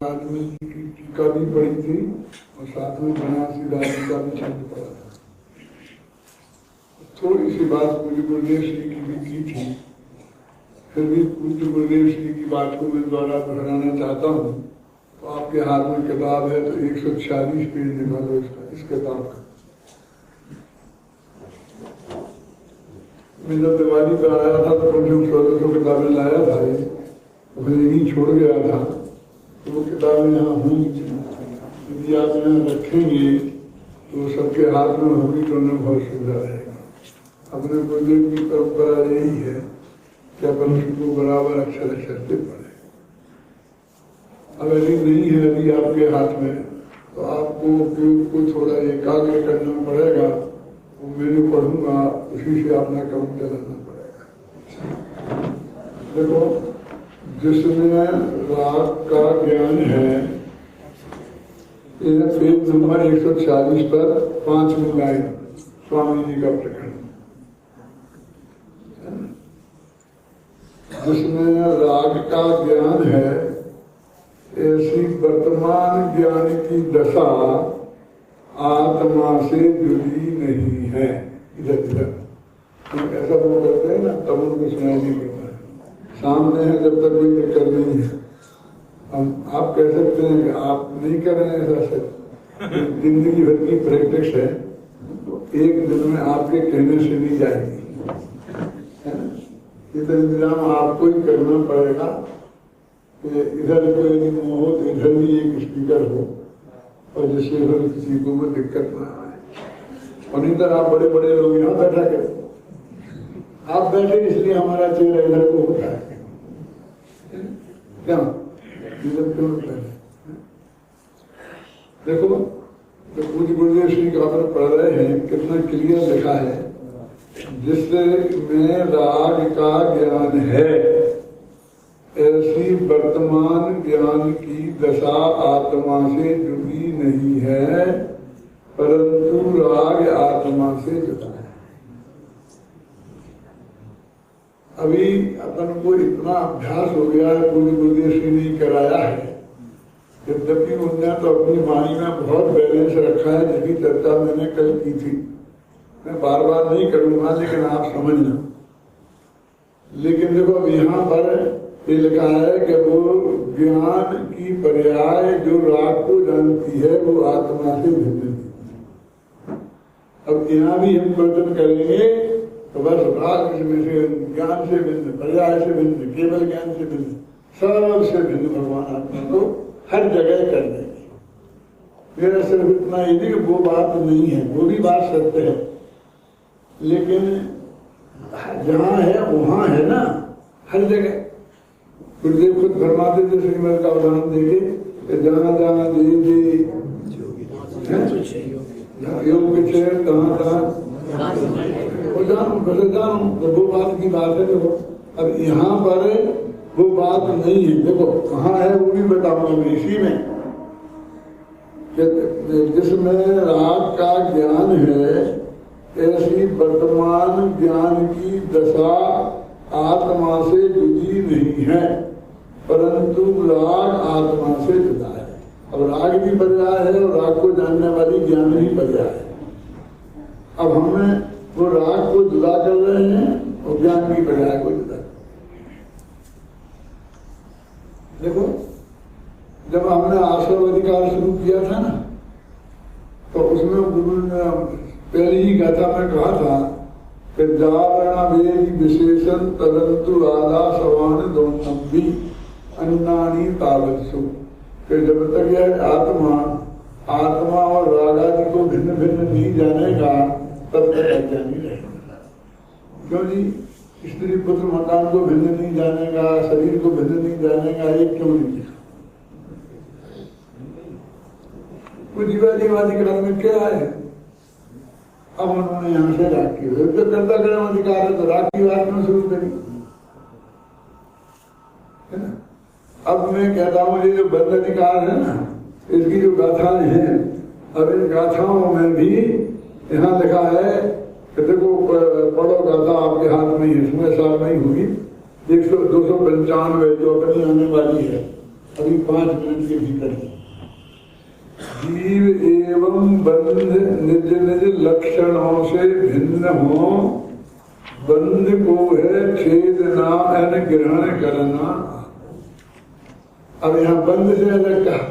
आदमी की टीका भी पड़ी थी और साथ में बनारसी दादी का भी छंद पड़ा था। थोड़ी सी बात पूज्य गुरुदेव श्री की भी की थी, फिर भी पूज्य गुरुदेव श्री की बात को मैं द्वारा दोहराना चाहता हूँ। तो आपके हाथ में किताब है तो 146 पेज निकालो इस किताब का। मैं जब दिवाली पर आया था तो मुझे 1600 किताबें लाया था, मुझे यहीं छोड़ गया था। तो वो किताबें यहाँ होंगी, यदि आप यहाँ रखेंगे तो सबके हाथ में होगी तो उन्हें बहुत सुविधा रहेगा। अपने गुरुदेव की परंपरा यही है कि अपन उसको बराबर अक्षर अक्षर से पढ़े। अब यदि नहीं है अभी आपके हाथ में तो आपको उपयोग को थोड़ा एकाग्र करना पड़ेगा। वो मैं जो पढ़ूंगा उसी से अपना काम चलाना पड़ेगा। देखो, जिसमें राग का ज्ञान है, यह पेज नंबर 140 पर 5वीं लाइन स्वामी जी का प्रकरण। जिसमें राग का ज्ञान है, ऐसी वर्तमान ज्ञान की दशा आत्मा से जुड़ी नहीं है। इधर ऐसा वो करते हैं ना, तब उनको सुनाई नहीं पड़ता है। सामने है जब तक कोई दिक्कत नहीं है। हम आप कह सकते हैं कि आप नहीं कर रहे हैं ऐसा से जिंदगी भर की प्रैक्टिस है, तो एक दिन में आपके कहने से नहीं जाएगी, है ना। ये तो इंतजाम आपको ही करना पड़ेगा कि इधर कोई हो तो इधर भी एक स्पीकर हो और जिससे फिर किसी को भी दिक्कत ना आए। और इधर आप बड़े बड़े लोग यहाँ बैठा करें, आप बैठे इसलिए हमारा चेहरा इधर को होता है क्या? इधर क्यों होता है? देखो, तो पूज्य गुरुदेव श्री का पर पढ़ रहे हैं, कितना क्लियर लिखा है। जिससे में राग का ज्ञान है, ऐसी वर्तमान ज्ञान की दशा आत्मा से जुड़ी नहीं है, परंतु राग आत्मा से जुड़ा है। अभी अपन को इतना अभ्यास हो गया है, पूज्य गुरुदेव श्री ने कराया है। यद्यपि उन्होंने तो अपनी वाणी में बहुत बैलेंस रखा है, जिसकी चर्चा मैंने कल की थी। मैं बार बार नहीं करूंगा, लेकिन आप समझना। लेकिन देखो, अब यहाँ पर ये लिखा है कि वो ज्ञान की पर्याय जो राग को जानती है वो आत्मा से भिन्न है। अब यहाँ भी हम वर्णन करेंगे तो बस राग से ज्ञान से भिन्न, पर्याय से भिन्न, केवल ज्ञान से भिन्न, सर्व से भिन्न भगवान आत्मा को हर जगह कर देंगे। मेरा सिर्फ इतना ही नहीं, वो बात नहीं है, वो भी बात सत्य है, लेकिन जहाँ है वहाँ है ना, हर जगह। गुरुदेव खुद फरमाते थे श्रीमद का उदाहरण देके, जहाँ जहाँ योग के चेहरे तहाँ तहाँ जानू, वो बात की बात है। देखो, अब यहाँ पर वो बात नहीं है। देखो कहाँ है वो भी बताऊंगा मैं इसी में। जिसमें राग का ज्ञान है, ऐसी वर्तमान ज्ञान की दशा आत्मा से जुड़ी नहीं है, परंतु राग आत्मा से जुड़ा है। अब राग भी पर्याय है और राग को जानने वाली ज्ञान ही पर्याय है। अब हमें वो राग को जुदा कर रहे हैं और ज्ञान की पर्याय को जुदा। देखो, जब हमने आश्रम अधिकार शुरू किया था ना, तो उसमें गुरु ने पहली ही गाथा में कहा था कि जावरण वेदी विशेषण तदंतु आधा सवान दोनम भी अन्नानी तावत्सु। कि जब तक यह आत्मा और रागादि को भिन्न भिन्न नहीं जानेगा तब तक अज्ञानी रहेगा। क्यों जी? स्त्री पुत्र मकान को भिन्न नहीं जानेगा, शरीर को भिन्न नहीं जानेगा, ये क्यों नहीं देखा? कुछ जीवाधिकार में क्या है? अब उन्होंने यहाँ से राग की तो करता कर्म अधिकार है, तो राग की बात में शुरू करी, है ना। अब मैं कहता हूँ ये जो बद्ध अधिकार है ना, इसकी जो गाथाएं हैं, अब इन गाथाओं में भी यहाँ लिखा है कि देखो, पढ़ो गाथा आपके हाथ में ही, इसमें साल नहीं हुई 295 जो अपनी आने वाली है, अभी 5 मिनट के भीतर ही। जीव एवं बंध निज निज लक्षणों से भिन्न हो, बंध को है छेदना एन ग्रहण करना। अब यहाँ बंध से अलग कहा,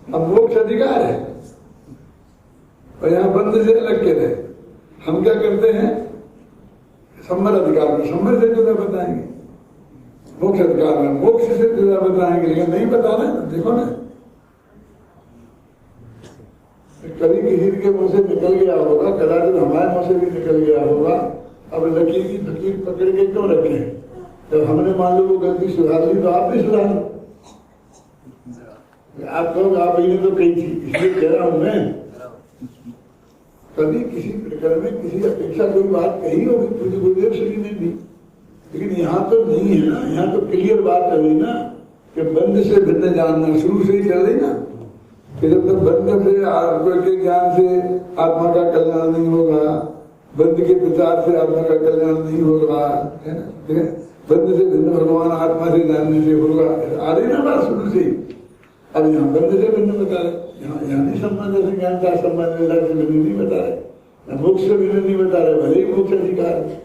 अब मोक्ष अधिकार है और यहाँ बंध से अलग कह रहे। हम क्या करते हैं, संवर अधिकार में संवर से जुदा बताएंगे, मोक्ष अधिकार में मोक्ष से जुदा बताएंगे, लेकिन नहीं बता रहे ना। देखो ना, कभी किसी के मुंह से निकल गया होगा, कदाचित हमारे मुंह से भी निकल गया होगा। अब लकीर की फकीर पकड़ के क्यों रखे? जब हमने मान लो वो गलती सुधार ली तो आप भी सुधार लो। आप कहोगे आप ही ने तो कही थी, इसलिए कह रहा हूं मैं। कभी किसी प्रकरण में किसी अपेक्षा कोई बात कही होगी पूज्य गुरुदेव श्री ने भी, लेकिन यहाँ तो नहीं है ना। यहाँ तो क्लियर बात चल रही ना कि बंध से भिन्न जानना, शुरू से ही चल रही ना कि जब तक बंध से आत्मा के ज्ञान से आत्मा का कल्याण नहीं होगा, बंध के विचार से आत्मा का कल्याण नहीं होगा, है ना। ठीक है, बंध से भिन्न भगवान आत्मा से जानने से होगा, आ रही ना बात शुरू से। अब यहाँ बंध से भिन्न बता रहे, यहाँ नहीं संबंध से ज्ञान का संबंध से भिन्न नहीं बता रहे, मोक्ष से भिन्न नहीं बता रहे, भले ही मोक्ष अधिकार है।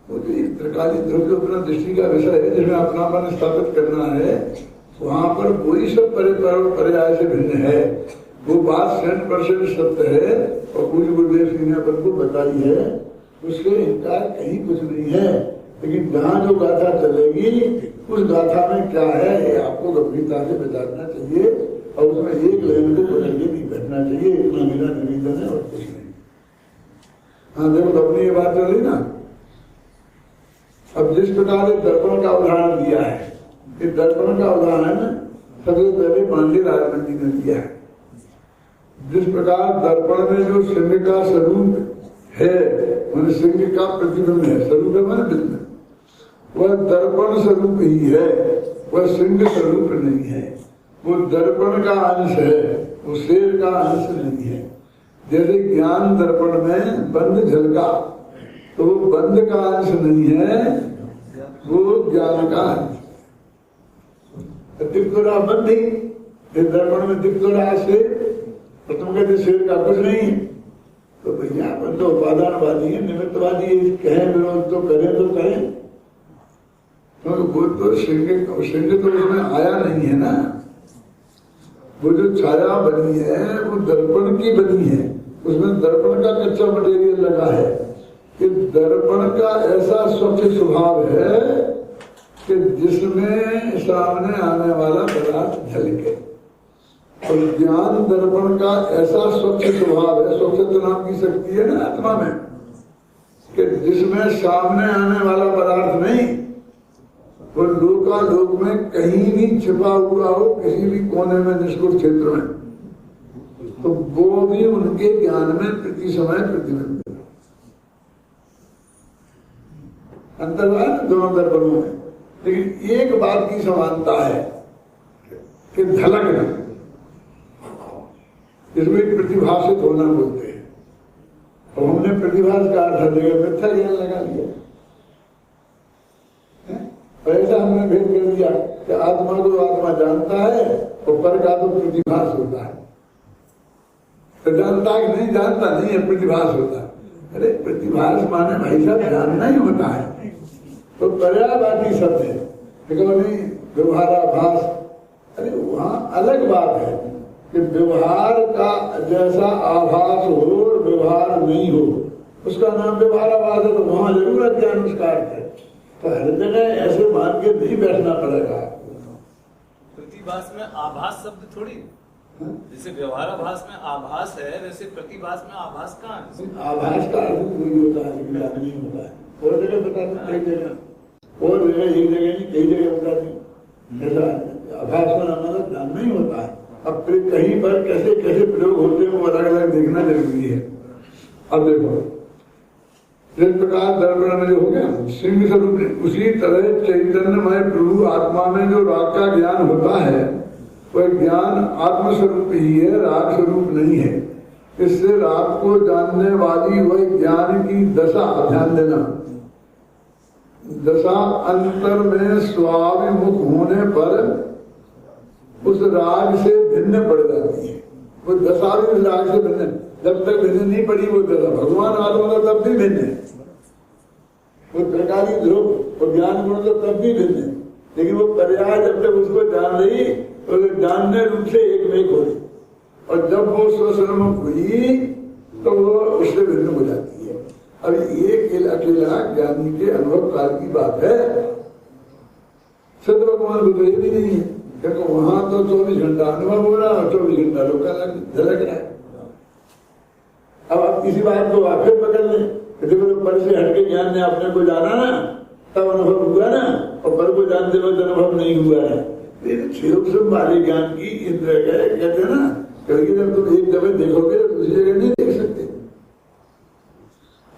वो जो इस प्रकार जो अपना दृष्टि का विषय है जिसमें अपनापन स्थापित करना है, वहां पर वही सब पर्याय से भिन्न है। वो बात 100% सत्य है और पूज्य गुरुदेव श्री ने अपन को बताई है, उसके इनकार कहीं कुछ नहीं है। लेकिन जहाँ जो गाथा चलेगी उस गाथा में क्या है ये आपको गंभीरता से विचारना चाहिए और उसमें एक लाइन को पकड़ के नहीं बैठना चाहिए। इतना मेरा निवेदन है और कुछ नहीं। हाँ देखो, अपनी ये बात चल रही ना। अब जिस प्रकार दर्पण का उदाहरण दिया है, इस दर्पण का उदाहरण सबसे पहले पांडे राजमन जी ने दिया है। जिस प्रकार दर्पण में जो सिंह का स्वरूप है, मैंने सिंह का प्रतिबिंब है, स्वरूप है मैंने बिंब, वह दर्पण स्वरूप ही है, वह सिंह स्वरूप नहीं है। वो दर्पण का अंश है, वो शेर का अंश नहीं है। जैसे ज्ञान दर्पण में बंद झलका तो वो बंद का अंश नहीं है, वो ज्ञान का अंश। दिख तो रहा बंद ही, दर्पण में दिख तो रहा शेर, और तुम कहते शेर का कुछ नहीं है। तो भैया अपन तो उपादानवादी है, निमित्तवादी है, कहें विरोध तो करें तो करें, तो वो तो सिंह तो उसमें आया नहीं है ना। वो जो छाया बनी है वो दर्पण की बनी है, उसमें दर्पण का कच्चा मटेरियल लगा है कि दर्पण का ऐसा स्वच्छ स्वभाव है कि जिसमें सामने आने वाला पदार्थ झलके। और ज्ञान दर्पण का ऐसा स्वच्छ स्वभाव है, स्वच्छता नाम की शक्ति है ना आत्मा में, कि जिसमें सामने आने वाला पदार्थ नहीं, वो लोकालोक में कहीं भी छिपा हुआ हो, किसी भी कोने में निष्कुट क्षेत्र में, तो वो भी उनके ज्ञान में प्रति समय प्रतिबिंब है। अंतर है ना दोनों दर्पणों में। लेकिन एक बात की समानता है कि झलकना, इसमें प्रतिभाषित होना बोलते हैं। और हमने प्रतिभास का अर्थ जगह मिथ्या ज्ञान लगा लिया। ऐसा हमने भेद कर दिया कि आत्मा को आत्मा जानता है और पर का तो प्रतिभास होता है। तो जानता है कि नहीं जानता नहीं है, प्रतिभास होता है। अरे प्रतिभास माने भाई साहब जानना ही होता है, तो पर्यायवाची शब्द है। देखो नहीं व्यवहाराभास, अरे वहाँ अलग बात है कि व्यवहार का जैसा आभास हो और व्यवहार नहीं हो, उसका नाम व्यवहाराभास है। तो वहाँ जरूर अज्ञान उसका अर्थ है। तो हर जगह ऐसे मान के नहीं बैठना पड़ेगा। प्रतिभास में आभास शब्द थोड़ी, जैसे व्यवहाराभास में आभास है वैसे प्रतिभास में आभास कहाँ है? आभास का अर्थ वही होता है, लेकिन नहीं होता है। और जगह बता दें, कई जगह, और जगह एक जगह नहीं कई जगह बता दें। ऐसा आभास में मतलब जानना ही होता है। अब कहीं पर कैसे कैसे प्रयोग होते हैं वो अलग अलग देखना जरूरी है। अब देखो जिस प्रकार दर्पण में जो हो गया सिंह स्वरूप, उसी तरह चैतन्यमय प्रभु आत्मा में जो राग का ज्ञान होता है वह ज्ञान आत्मस्वरूप ही है, राग स्वरूप नहीं है। इससे राग को जानने वाली वह ज्ञान की दशा, ध्यान देना, दशा अंतर में स्वाभिमुख होने पर उस राग से भिन्न पड़ जाती है। वो दशा भी उस राग से भिन्न, जब तक भिन्न नहीं पड़ी वो दशा भगवान आत्मा तो तब भी भिन्न है, वो प्रकारी ध्रुव और ज्ञान गुण तो तब भी भिन्न है, लेकिन वो पर्याय जब तक उसको जान रही तो जानने रूप से एक में हो रही, और जब वो स्वसन्मुख हुई तो वो उससे भिन्न हो जाती है। अब एक अकेला ज्ञानी के अनुभव काल की बात है, सत्य भगवान को तो ये भी नहीं है, क्योंकि वहां तो 24 घंटा अनुभव हो रहा है, 24 घंटा लोग झलक रहा है। अब आप किसी बात को वापस पकड़ लें, देखो तो पर से हटके ज्ञान ने अपने को जाना ना, तब अनुभव हुआ ना, और पर को जानते वक्त अनुभव नहीं हुआ है। सूक्ष्म वाले ज्ञान की इंद्र कहते हैं ना, क्योंकि जब तुम एक जगह देखोगे तो दूसरी जगह नहीं देख सकते।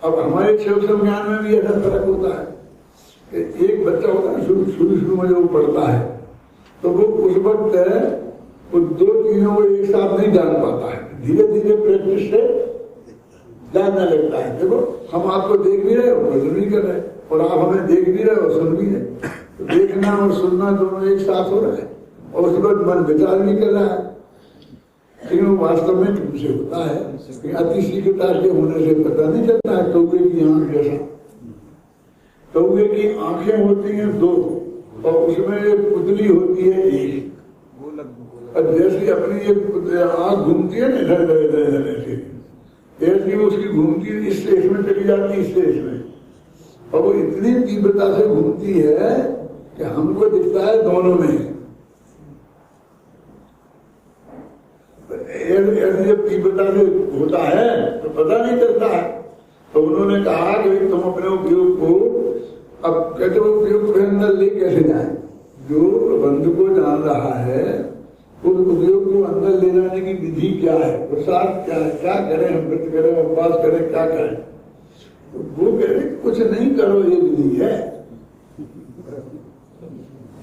अब हमारे सूक्ष्म ज्ञान में भी ऐसा फर्क होता है कि एक बच्चा होता है शुरू में जो पढ़ता है तो वो उस वक्त वो दो चीजों को एक साथ नहीं जान पाता है, धीरे धीरे प्रैक्टिस से जानने लगता है। देखो हम आपको देख भी रहे हो वजन भी कर रहे हैं, और आप हमें देख भी रहे हो सुन भी रहे, तो देखना और सुनना दोनों एक साथ हो रहा है, और उस वक्त मन विचार भी कर रहा है, लेकिन वो वास्तव में तुमसे होता है। अति शीघ्रता के होने से पता नहीं चलता है। कौवे की आंख जैसा, कौवे की आंखें होती हैं 2 और उसमें एक पुतली होती है 1, और जैसे अपनी एक आंख घूमती है ना इधर ऐसे, ऐसी उसकी घूमती है, इससे इसमें चली जाती है, इससे इसमें, और वो इतनी तीव्रता से घूमती है कि हमको दिखता है दोनों में। ऐसी जब तीव्रता से होता है तो पता नहीं चलता है। तो उन्होंने कहा कि तुम अपने उपयोग को, अब कहते हो उपयोग के अंदर ले कैसे जाए, जो बंधु को जान रहा है उस उपयोग को अंदर ले जाने की विधि क्या है, प्रसाद क्या है, क्या करें, हम व्रत करें, उपवास करें, क्या करें। तो वो कह रहे कुछ नहीं करो, ये विधि है,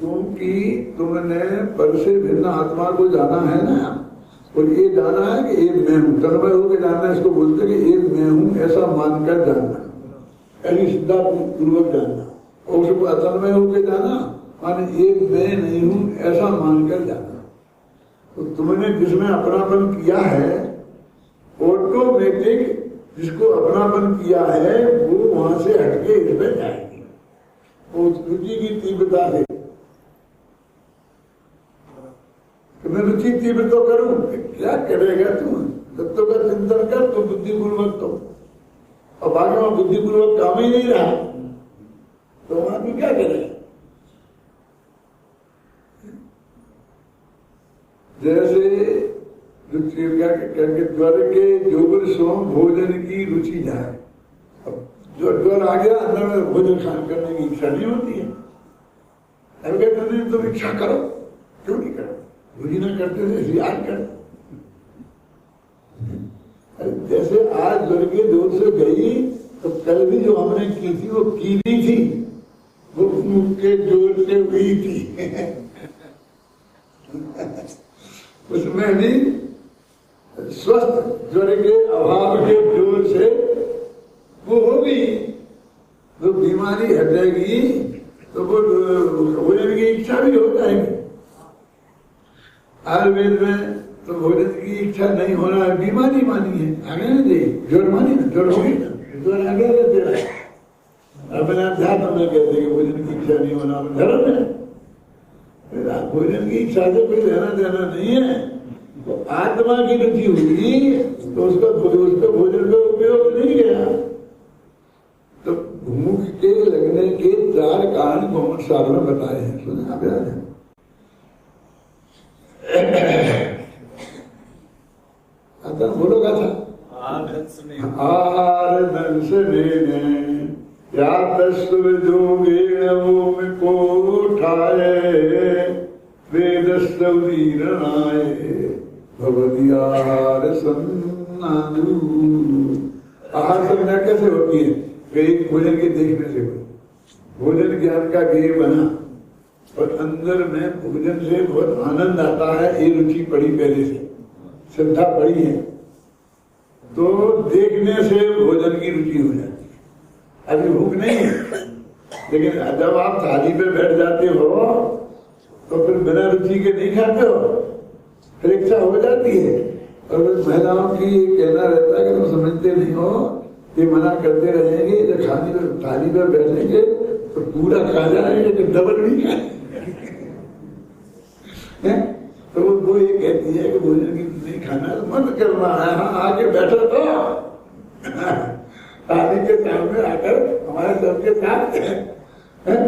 क्योंकि तुमने पर से भिन्न आत्मा को जाना है ना, और ये जाना है कि एक मैं हूँ, तन्मय होकर जानना, इसको बोलते कि एक मैं हूँ ऐसा मानकर जानना, यानी सिद्धा पूर्वक जानना, और उसको अतन्मय होकर जाना माने एक मैं नहीं हूँ ऐसा मानकर जाना। तो तुमने जिसमें अपनापन किया है ऑटोमेटिक, जिसको अपनापन किया है वो वहां से हटके इसमें जाएगी, वो रुचि की तीव्रता से। मैं रुचि तीव्र तो करूं, क्या करेगा तुम, तत्व का चिंतन कर तो बुद्धिपूर्वक, तो और बाकी वहां बुद्धिपूर्वक काम ही नहीं रहा तो वहां भी क्या करेगा। जैसे ज्वर के जोगर सोम भोजन की रुचि जाए, अब जो ज्वर आ गया अंदर में भोजन खान करने की इच्छा नहीं होती है, अब कहते नहीं तुम इच्छा करो, क्यों नहीं करो, रुचि ना करते थे ऐसी आज कर। जैसे आज ज्वर के जोर से गई तो कल भी जो हमने की थी वो की भी थी, वो मुख के जोर से हुई थी उसमें भी स्वस्थ ज्वर के अभाव के जोर से वो होगी, तो बीमारी हटेगी तो वो भोजन की इच्छा भी हो जाएगी। आयुर्वेद में तो भोजन की इच्छा नहीं होना बीमारी मानी है, आगे ना जी ज्वर मानी ना, ज्वर होगी ना, ज्वर आगे दे रहा है। अपने अध्यात्म में कहते कि भोजन की इच्छा नहीं होना धर्म है, भोजन की इच्छा से कोई लेना देना नहीं है। तो आत्मा की रुचि हुई तो उसका भोजन का उपयोग नहीं गया। तो मुख के लगने के 4 कारण गौमन साधु में बताए हैं, सुने आप याद है। आता बोलो का था आर या तस्व जोगे ओम को उठाए वेदस्तवीरणाए भवदियार सन्नादु। आहार संज्ञा कैसे होती है, एक भोजन के देखने से भोजन ज्ञान का गेय बना, और अंदर में भोजन से बहुत आनंद आता है, ये रुचि पड़ी पहले से, श्रद्धा पड़ी है, तो देखने से भोजन की रुचि हो जाती है। अभी भूख नहीं है लेकिन जब आप थाली पे बैठ जाते हो तो फिर बिना रुचि के नहीं खाते हो, फिर इच्छा हो जाती है। और महिलाओं की कहना रहता है कि तुम समझते नहीं हो, ये मना करते रहेंगे, जब थाली पे बैठेंगे तो पूरा खा जाएंगे, तो डबल भी खाएंगे। तो वो ये कहती है कि भोजन की नहीं खाना तो मत करना है, हाँ आके बैठो तो थाली के सामने आकर हमारे सबके साथ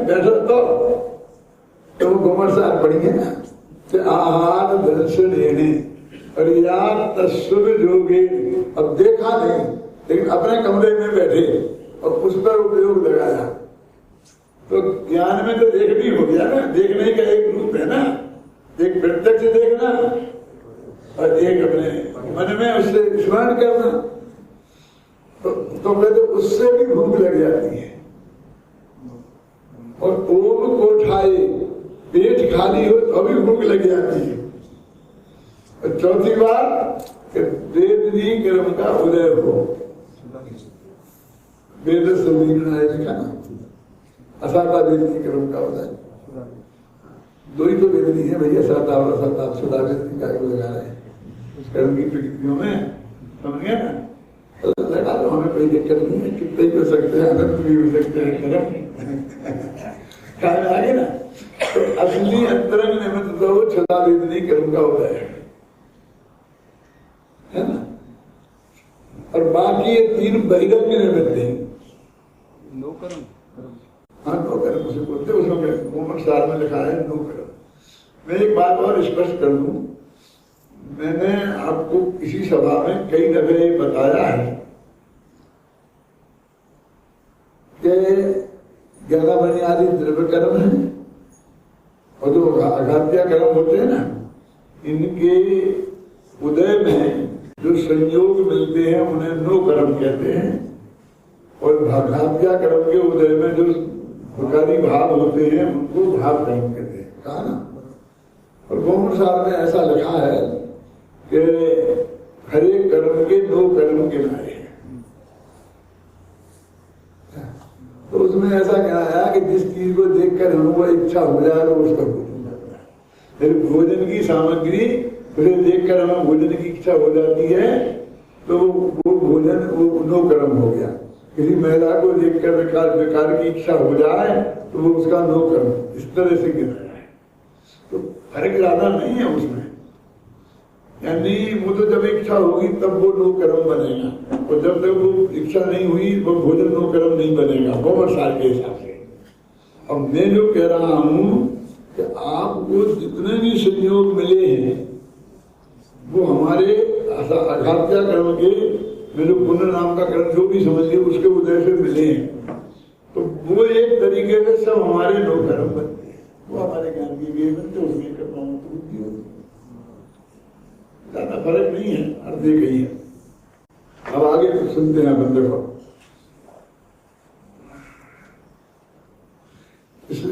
बैठो तो वो गोमर साहब पढ़ी है ना कि आहार दर्शन लेने और यार तस्व जोगे। अब देखा नहीं लेकिन अपने कमरे में बैठे और उस पर उपयोग लगाया तो ज्ञान में तो देख भी हो गया ना। देखने का एक रूप है ना, एक प्रत्यक्ष देखना और एक अपने मन में उससे स्मरण करना। तो कहते उससे भी भूख लग जाती है। और ओम को उठाए पेट खाली हो तो भी भूख लग जाती है। और चौथी बात कि वेदनी कर्म का उदय हो, वेद लिखा ना, असाता वेदनी कर्म का उदय। दो ही तो वेदनी है भैया, साता और असाता, सुधा वेदनी का लगा रहे हैं कर्म की प्रकृतियों में, समझ गया ना। लगा लो, हमें कोई दिक्कत नहीं है, कितने ही हो सकते हैं, अनंत भी हो सकते हैं कर्म आगे ना। तो असली अंतरंग निमित्त तो वो छदा वेदनी कर्म का उदय है ना। और बाकी ये तीन बहिरंग निमित्त हैं। नो कर्म, हाँ नो कर्म उसे बोलते, उसमें मोहम्मद साहब में लिखा है नो कर्म। मैं एक बात और स्पष्ट कर दूं, मैंने आपको किसी सभा में कई दफे बताया है कि 11 बुनियादी द्रव्य कर्म है और जो अघात्या कर्म होते हैं ना, इनके उदय में जो संयोग मिलते हैं उन्हें नो कर्म कहते हैं। और घात्या कर्म के उदय में जो विकारी भाव होते हैं उनको भाव कर्म कहते हैं, कहा ना। और गोमर साहब ने ऐसा लिखा है कि हरे कर्म के दो कर्म गिनाए हैं। तो उसमें ऐसा कहना है कि जिस चीज को देखकर हमें इच्छा हो जाए तो उसका भोजन करना है। फिर भोजन की सामग्री उसे देखकर हमें भोजन की इच्छा हो जाती है तो वो भोजन वो नो कर्म हो गया। किसी महिला को देखकर बेकार की इच्छा हो जाए तो वो उसका नो कर्म, इस तरह से गिनाया है। तो फर्क ज्यादा नहीं है उसमें, यानी वो तो जब इच्छा होगी तब वो नो कर्म बनेगा, और जब तक वो इच्छा नहीं हुई वो भोजन नो कर्म नहीं बनेगा, गोबर साल के हिसाब से। अब मैं जो कह रहा हूं कि आपको जितने भी संयोग मिले हैं वो हमारे अघात्या कर्म के जो पुण्य नाम का कर्म जो भी समझिए उसके उदय से मिले हैं। तो वो एक तरीके से सब हमारे नो कर्म बनते हैं, वो हमारे ज्ञान की भी बनते, उसमें कृपा होती है, ज्यादा फर्क नहीं है, अर्थ एक ही है। अब आगे सुनते हैं बंदे को।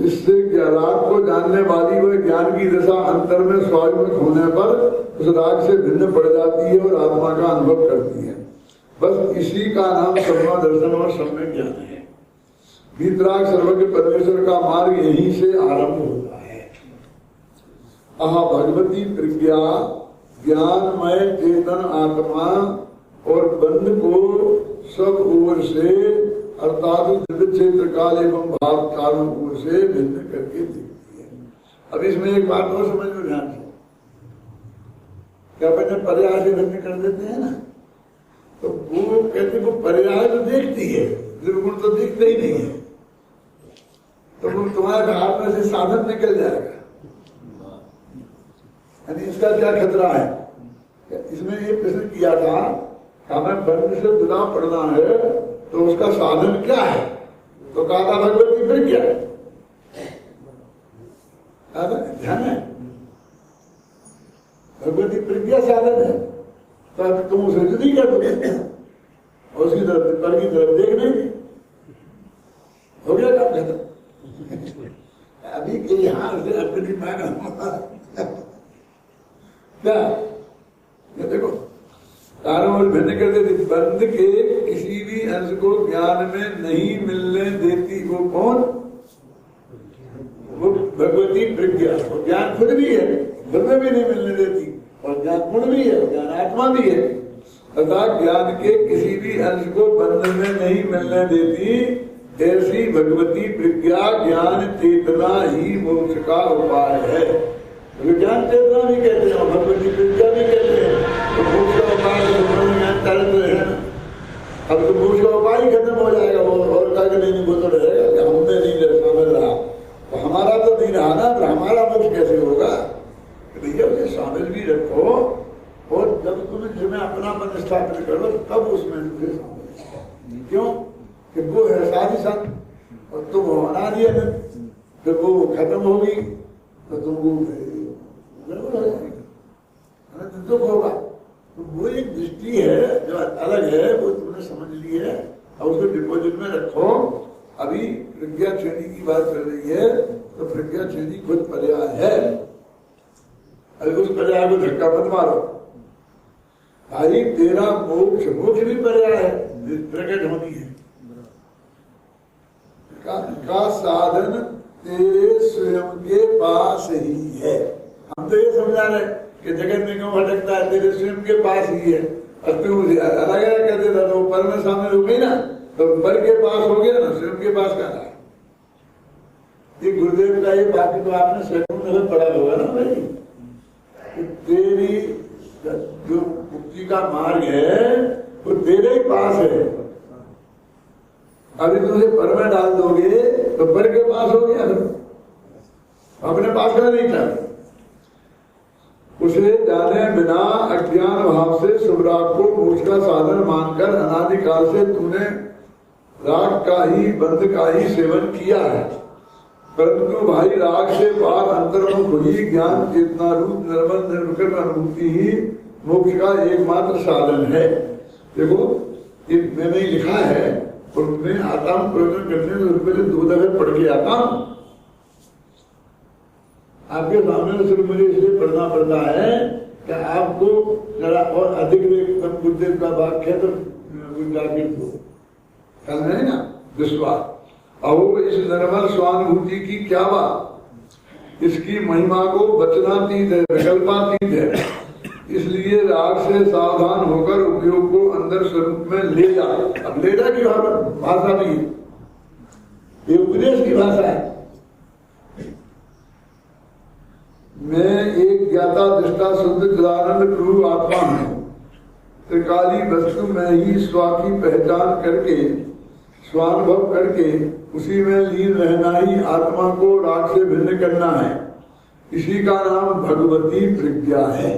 इससे राग को जानने वाली वह ज्ञान की दशा अंतर में स्वाभाविक होने पर उस राग से भिन्न पड़ जाती है और आत्मा का अनुभव करती है। बस इसी का नाम सम्मा दर्शन और सम्यक ज्ञान है। वीतराग सर्वज्ञ परमेश्वर का मार्ग यहीं से आरंभ होता है। आहा भगवती प्रज्ञा ज्ञानमय चेतन आत्मा और बंध को सब ओर से अर्थात दिव्य क्षेत्र काल एवं भाव कालों ओर से भिन्न करके देखती है। अब इसमें एक बात और समझ लो ध्यान से, क्या अपने पर्याय से भिन्न कर देते हैं ना, तो वो कहते वो पर्याय तो देखती है, निर्गुण तो दिखते ही नहीं है। तो वो तुम्हारे हाथ में से साधन निकल जाएगा। यानी इसका क्या खतरा है? इसमें ये प्रश्न किया था, हमें बंध से जुदा पड़ना है तो उसका साधन क्या है? तो कहा था भगवती प्रज्ञा। ध्यान है, भगवती प्रज्ञा साधन है। तो तुम उसे जुदी कर दो और उसकी तरफ पर की तरफ देख नहीं, हो गया काम खत्म। अभी के यहां से अपनी मांगा क्या ये देखो, कारण भिन्न कर देती। बंध के किसी भी अंश को ज्ञान में नहीं मिलने देती वो कौन? भगवती प्रज्ञा, और ज्ञान खुद भी है, ब्रह्म भी नहीं मिलने देती, और ज्ञान गुण भी है, ज्ञान आत्मा भी है, अर्थात ज्ञान के किसी भी अंश को बंधन में नहीं मिलने देती। ऐसी भगवती प्रज्ञा ज्ञान चेतना ही मोक्ष का उपाय है। ज्ञान चेतना भी कहते हैं, भगवती प्रज्ञा भी कहते हैं, तो मोक्ष का उपाय है। अब तो मोक्ष का उपाय ही खत्म हो जाएगा, वो और का नहीं, वो तो रहेगा कि हमने नहीं शामिल रहा, तो हमारा तो नहीं रहा ना, तो हमारा मोक्ष कैसे होगा? भैया उसे शामिल भी रखो, और जब तुम जिसमें अपनापन स्थापित करो तब उसमें शामिल। क्यों कि वो है साथ ही साथ, और तुम वो अनादि है, जब वो खत्म होगी तो तुमको गड़बड़ हो जाएगा, दुख होगा। तो वो एक दृष्टि है जो अलग है, वो तुमने समझ ली है, और उसको डिपोजिट में रखो। अभी प्रज्ञा श्रेणी की बात कर रही है, तो प्रज्ञा श्रेणी खुद पर्याय है। अभी उस पर्याय को धक्का मत मारो। भाई तेरा मोक्ष, मोक्ष भी पर्याय है, प्रकट होनी है का साधन तेरे स्वयं के पास ही है। हम तो ये समझा रहे कि जगत में क्यों भटकता है, तेरे स्वयं के पास ही है। और तू अलग अलग कर देता तो पर में शामिल हो गई ना, तो पर के पास हो गया ना, स्वयं के पास कहा है। ये गुरुदेव का ये बाकी तो आपने सैकड़ों में पढ़ा होगा ना भाई, तेरी जो मुक्ति का मार्ग है वो तेरे ही पास है। अभी तुझे पर में डाल दोगे तो पर के पास हो गया, अपने पास का नहीं था। उसे जाने बिना अज्ञान भाव से शुभराग को मोक्ष का साधन मानकर अनादिकाल से तूने राग का ही, बंध का ही सेवन किया है। परंतु भाई राग से पार अंतर्मुख हुई ज्ञान चेतना रूप निर्मल निर्विकल्प अनुभूति ही मोक्ष का एकमात्र साधन है। देखो ये मैंने लिखा है, और मैं आता हूँ प्रवचन करने से पहले 2 दफे पढ़ के आता हूँ आपके सामने। सिर्फ मुझे इसलिए पढ़ना पड़ता है कि आपको जरा और अधिक गुरुदेव का वाक्य है तो कल है ना विश्वास। अहो इस निर्मल स्वानुभूति की क्या बात, इसकी महिमा को वचनातीत है, विकल्पातीत है। इसलिए राग से सावधान होकर उपयोग को अंदर स्वरूप में ले जा। अब ले जा की भाषा भी है, ये उपदेश की भाषा है। मैं एक ज्ञाता दृष्टा शुद्ध चिदानंद प्रभु आत्मा हूँ। त्रिकाली वस्तु में ही स्वा की पहचान करके, स्वानुभव करके उसी में लीन रहना ही आत्मा को राग से भिन्न करना है। इसी का नाम भगवती प्रज्ञा है।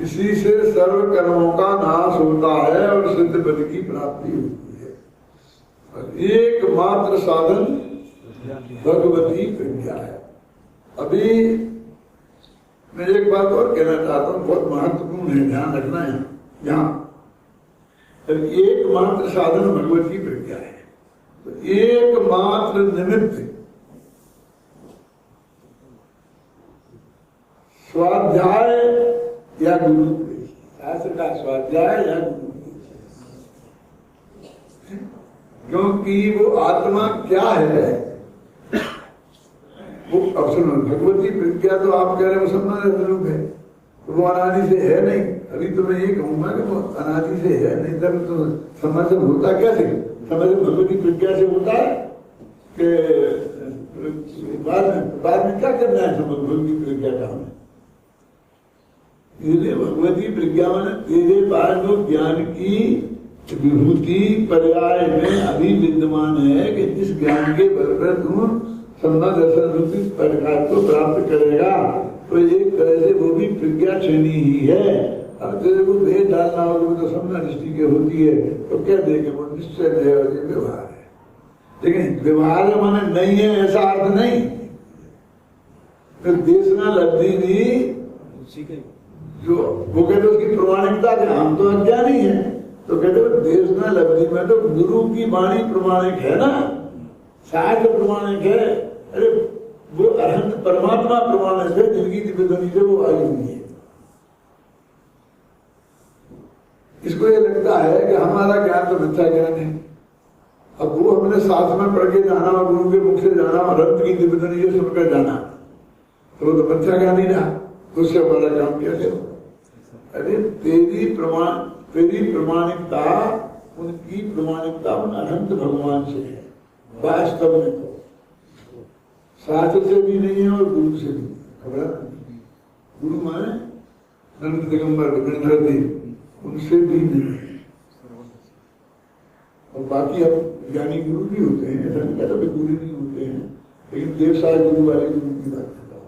इसी से सर्व कर्मों का नाश होता है और सिद्ध पद की प्राप्ति होती है। और एकमात्र साधन भगवती प्रज्ञा है। अभी मैं एक बात और कहना चाहता हूँ, बहुत महत्वपूर्ण है, ध्यान रखना है यहाँ। एकमात्र साधन भगवती प्रज्ञा है, तो एकमात्र निमित्त स्वाध्याय या गुरु, शास्त्र का स्वाध्याय या गुरु। क्योंकि वो आत्मा क्या है, वो अब सुनो, भगवती प्रज्ञा तो आप कह रहे हो सम्मान स्वरूप है, तो वो अनादि से है नहीं। अभी तो मैं ये कहूंगा कि वो अनादि से है नहीं, तब तो समझन होता कैसे? समझन भगवती प्रज्ञा से होता है कि बाद में क्या करना है भगवती प्रज्ञा का हमें? भगवती प्रज्ञा में तेरे पास जो ज्ञान की विभूति पर्याय में अभी विद्यमान है कि जिस ज्ञान के बल पर तू सम्यक दर्शन रूपी प्रकाश को प्राप्त करेगा, तो एक तरह से वो भी प्रज्ञा श्रेणी ही है। अब तेरे को भेद डालना होगा तो सम्यक दृष्टि की होती है, तो क्या देखे वो निश्चय है और ये व्यवहार है। लेकिन व्यवहार माने नहीं है ऐसा अर्थ नहीं। तो देशना लब्धि भी जो वो कहते उसकी प्रमाणिकता के, हम तो अज्ञानी है, तो कहते देशना लब्धि में तो गुरु की वाणी प्रमाणिक है ना, शास्त्र प्रमाणिक है। अरे वो अरहंत परमात्मा प्रमाणिक है, जिनकी दिव्यध्वनि से वो आई हुई है। इसको ये लगता है कि हमारा ज्ञान तो मिथ्या ज्ञान है, अब वो हमने साथ में पढ़ के जाना और गुरु के मुख से जाना और रंत की दिव्यधनी ये सुनकर जाना, तो वो तो बच्चा क्या नहीं रहा, उससे हमारा काम कैसे होगा? अरे तेरी प्रमाणिकता उनकी प्रमाणिकता उन अनंत भगवान से है वास्तव में, तो शास्त्र से भी नहीं है और गुरु से भी नहीं। खबर, गुरु माने नंद दिगंबर गंधर देव, उनसे भी नहीं है। और बाकी अब ज्ञानी गुरु भी होते हैं, ऐसा नहीं कहता भी गुरु नहीं होते हैं, लेकिन देव साय गुरु वाले गुरु की बात करता हूँ।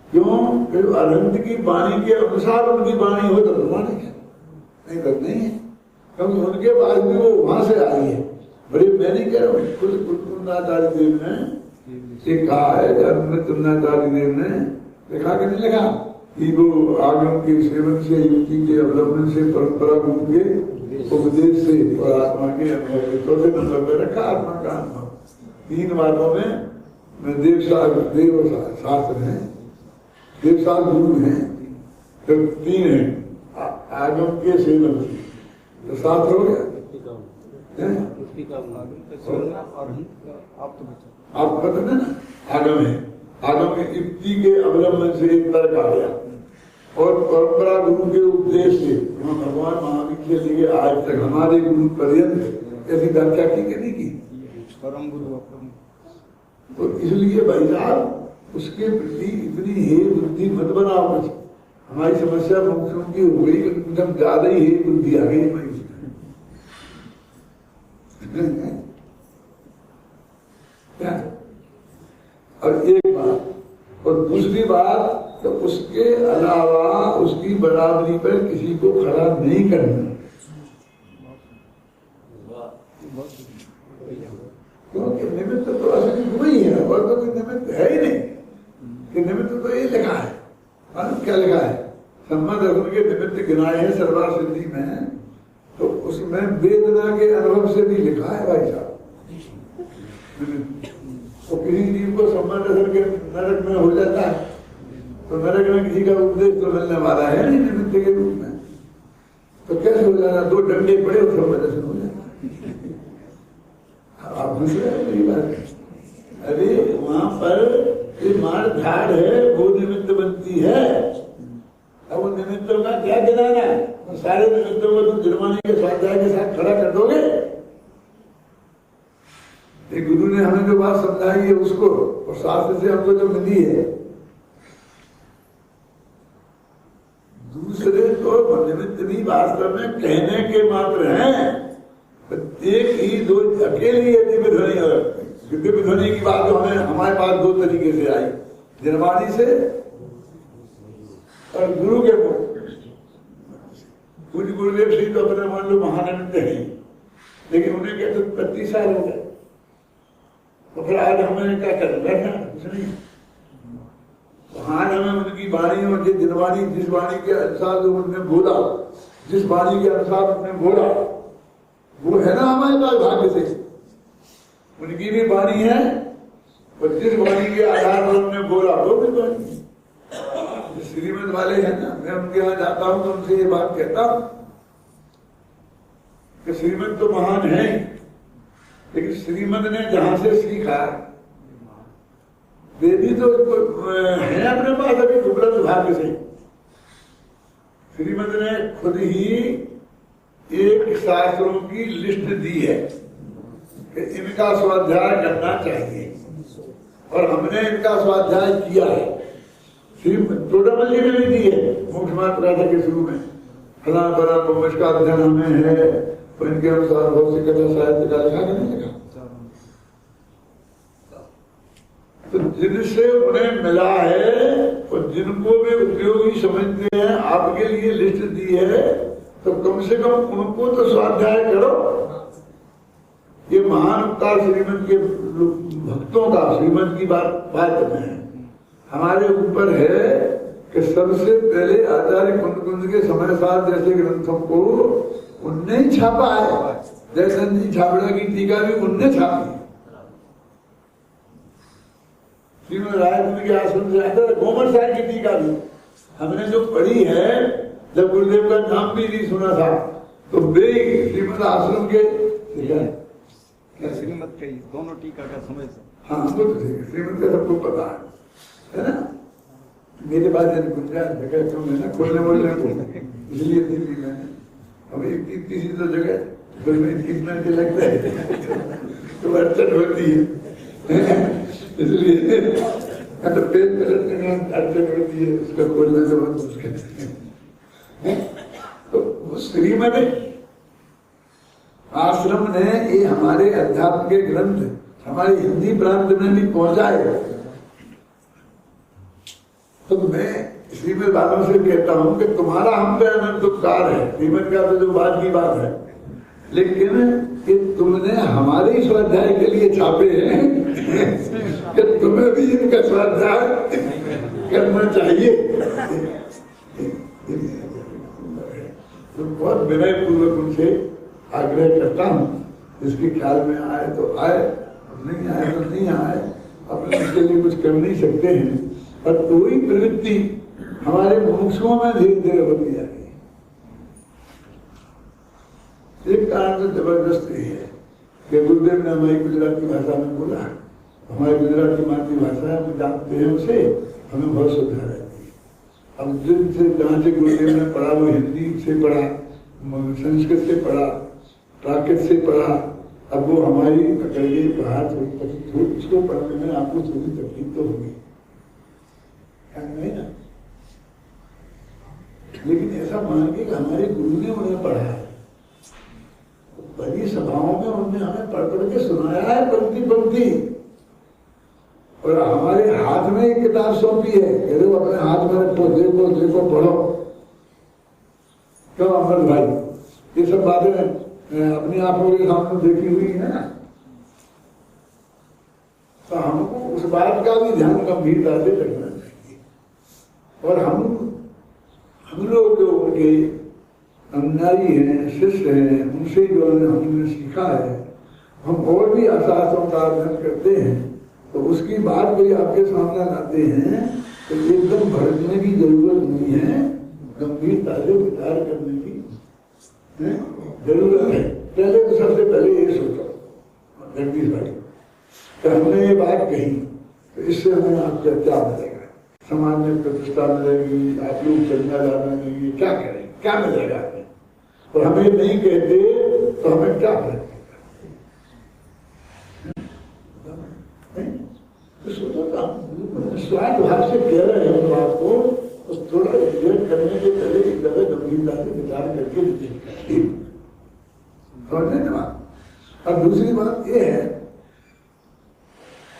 क्यों? कि अनंत की वाणी के अनुसार उनकी वाणी हो तो प्रमाणिक है, नहीं तो नहीं है, क्योंकि उनके बाद भी वो वहां से आई है। बड़े मैं नहीं कह रहा हूँ, खुद कुलकुंदाचार्य देव ने कहा है, कुलकुंदाचार्य देव ने लिखा कि नहीं लिखा कि वो आगम के सेवन से, युक्ति के अवलंबन से, परंपरा गुरु के उपदेश से और आत्मा के अनुभव के चौथे नंबर पर रखा आत्मा का अनुभव। 3 बातों में देव शास्त्र है, देव शास्त्र गुरु है, तो 3 है आगम के सेवन से, तो 7 हो गया। आप पता है ना, आगम है, आगम के युक्ति के अवलंबन से एक तर्क आ गया और परंपरा गुरु के उपदेश से भगवान महावीर से लेके आज तक हमारे गुरु पर्यंत ऐसी व्याख्या की कि नहीं की? परम गुरु तो इसलिए भाई साहब उसके प्रति इतनी हे बुद्धि मत बनाओ। हमारी समस्या मुख्यों की हो गई, एकदम ज्यादा ही हे बुद्धि आ गई हमारी। और एक बात, और दूसरी बात, तो उसके अलावा उसकी बराबरी पर किसी को खड़ा नहीं करना, क्योंकि निमित्त तो असली गुरु ही है और तो कोई निमित्त है ही नहीं। कि निमित्त तो ये लिखा है, क्या लिखा है? सम्मत दर्शन के निमित्त गिनाए हैं सर्वा सिद्धि में, तो उसमें वेदना के अनुभव से भी लिखा है भाई साहब। तो किसी जीव को सम्मत दर्शन के नरक में हो जाता है, तो नरक में किसी का उपदेश तो मिलने वाला है नहीं निमित्त के रूप में, तो कैसे हो जाना? 2 डंडे पड़े और सम्मत दर्शन हो जाता। आप हंस रहे हैं मेरी बात? अरे वहां पर ये मार झाड़ है, वो निमित्त बनती है। अब वो निमित्तों का क्या गिनाना है? सारे निमित्तों को तुम जुर्माने के स्वाध्याय के साथ खड़ा कर दोगे? एक गुरु ने हमें जो बात समझाई है उसको, और शास्त्र से हमको जो मिली है, दूसरे तो निमित्त भी वास्तव में कहने के मात्र हैं। एक ही 2 अकेली दिव्य ध्वनि, और दिव्य ध्वनि की बात जो हमें हमारे पास 2 तरीके से आई, जनवाणी से और गुरु के मुख। पूज्य गुरुदेव श्री तो अपने मान लो महानिमित्त है, लेकिन उन्हें कहते 35 साल हो गए, तो फिर आज हमें क्या कर बैठना? कुछ नहीं। आज हमें उनकी वाणी और जनवाणी, जिस वाणी के अनुसार जो उन्होंने बोला, जिस वाणी के अनुसार उन्होंने बोला, वो है ना हमारे पास भाग्य से। उनकी भी वाणी है और जिस वाणी के आधार पर उन्होंने बोला वो भी वाणी है। श्रीमद वाले हैं ना, मैं उनके यहाँ जाता हूँ तो उनसे ये बात कहता हूँ कि श्रीमद तो महान है, लेकिन श्रीमद ने जहां से सीखा वे भी तो है अपने पास अभी उपलब्ध भाग्य से। श्रीमद ने खुद ही एक शास्त्रों की लिस्ट दी है कि इनका स्वाध्याय करना चाहिए, और हमने इनका स्वाध्याय किया है। टोटामल्ली में भी दी है, मोक्ष मात्रा के शुरू में फला बड़ा मोक्ष का अध्ययन हमें है, तो इनके अनुसार बहुत सी कथा साहित्य का लिखा कि नहीं लिखा? तो जिनसे उन्हें मिला है और जिनको वे उपयोगी समझते हैं, आपके लिए लिस्ट दी है, तो कम से कम उनको तो स्वाध्याय करो। ये महान अवतार श्रीमद के भक्तों का, श्रीमद की बात में है, हमारे ऊपर है कि सबसे पहले आचार्य कुंद के समय साथ जैसे ग्रंथों को उनने ही छापा है। जैसे छापड़ा की टीका भी उनने छापी। श्रीमद रायपुर के आश्रम से आता है, गोमर साहब की टीका भी हमने जो पढ़ी है, जब गुरुदेव का नाम भी नहीं सुना था, तो वे श्रीमद आश्रम के श्रीमत का ही दोनों टीका का समय से। हाँ वो तो ठीक है, श्रीमत का सबको पता है ना। मेरे पास गुंजाइश जगह कम है ना खोलने बोलने को, इसलिए दिल्ली में अब एक किसी तो जगह कितना लगता है तो अड़चन होती है, इसलिए तो पेट पलटने में अड़चन होती है, उसका खोलने से बहुत मुश्किल है। तो वो श्रीमत आश्रम ने ये हमारे अध्यात्म के ग्रंथ हमारे हिंदी प्रांत में भी पहुंचाए। तो मैं श्रीमद वालों से कहता हूं कि तुम्हारा हम पे अनंत उपकार है, श्रीमद का तो जो बात की बात है, लेकिन कि तुमने हमारे स्वाध्याय के लिए छापे हैं कि तुम्हें भी इनका स्वाध्याय करना चाहिए। तो बहुत विनय पूर्वक उनसे आग्रह करता हूँ, जिसके ख्याल में आए तो आए, नहीं आए तो नहीं आए, अपने इसके लिए कुछ कर नहीं सकते हैं। और कोई प्रवृत्ति हमारे मुमुक्षुओं में धीरे धीरे होती जा रही है। एक कारण तो जबरदस्त ही है कि गुरुदेव ने हमारी गुजराती भाषा में बोला, हमारी गुजराती मातृभाषा है, हम जानते हैं उसे, हमें बहुत सुविधा रहती है। अब जिनसे जहाँ से गुरुदेव ने पढ़ा वो हिंदी से पढ़ा, संस्कृत से पढ़ा, प्राकृत से पढ़ा, अब वो हमारी पकड़ गई बाहर, उसको पढ़ने में आपको थोड़ी तकलीफ तो होगी नहीं ना, लेकिन ऐसा मान के हमारे गुरु ने उन्हें पढ़ा है, बड़ी सभाओं में उन्होंने हमें पढ़ पढ़ के सुनाया है पंक्ति पंक्ति, और हमारे हाथ में एक किताब सौंपी है, वो अपने हाथ में रखो, देखो देखो पढ़ो। क्यों अमर भाई, ये सब बातें अपनी आंखों के सामने देखी हुई है ना, तो हमको उस बात का भी ध्यान गंभीरता से रखना चाहिए। और हम लोग जो उनके अनुयायी हैं, शिष्य हैं, उनसे जो हमने सीखा है, हम और भी शास्त्रों का अध्ययन करते हैं, तो उसकी बात कोई आपके सामने लाते हैं तो एकदम भड़कने की जरूरत नहीं है, गंभीरता से विचार करने की जरूरत है। पहले तो सबसे पहले ये सोचो जगदीश भाई, तो हमने ये बात कही तो इससे हमें आपका क्या मिलेगा, समाज में प्रतिष्ठा मिलेगी, आप लोग चलना जाना नहीं, क्या करेंगे, क्या मिलेगा हमें? और हम ये नहीं कहते तो हमें क्या मिलेगा? तो सोचो तो हम स्वार्थ भाव से कह रहे हैं तो आपको थोड़ा रिजेक्ट करने के पहले एक जगह गंभीरता से विचार करके रिजेक्ट करें, समझने की बात। और दूसरी बात ये है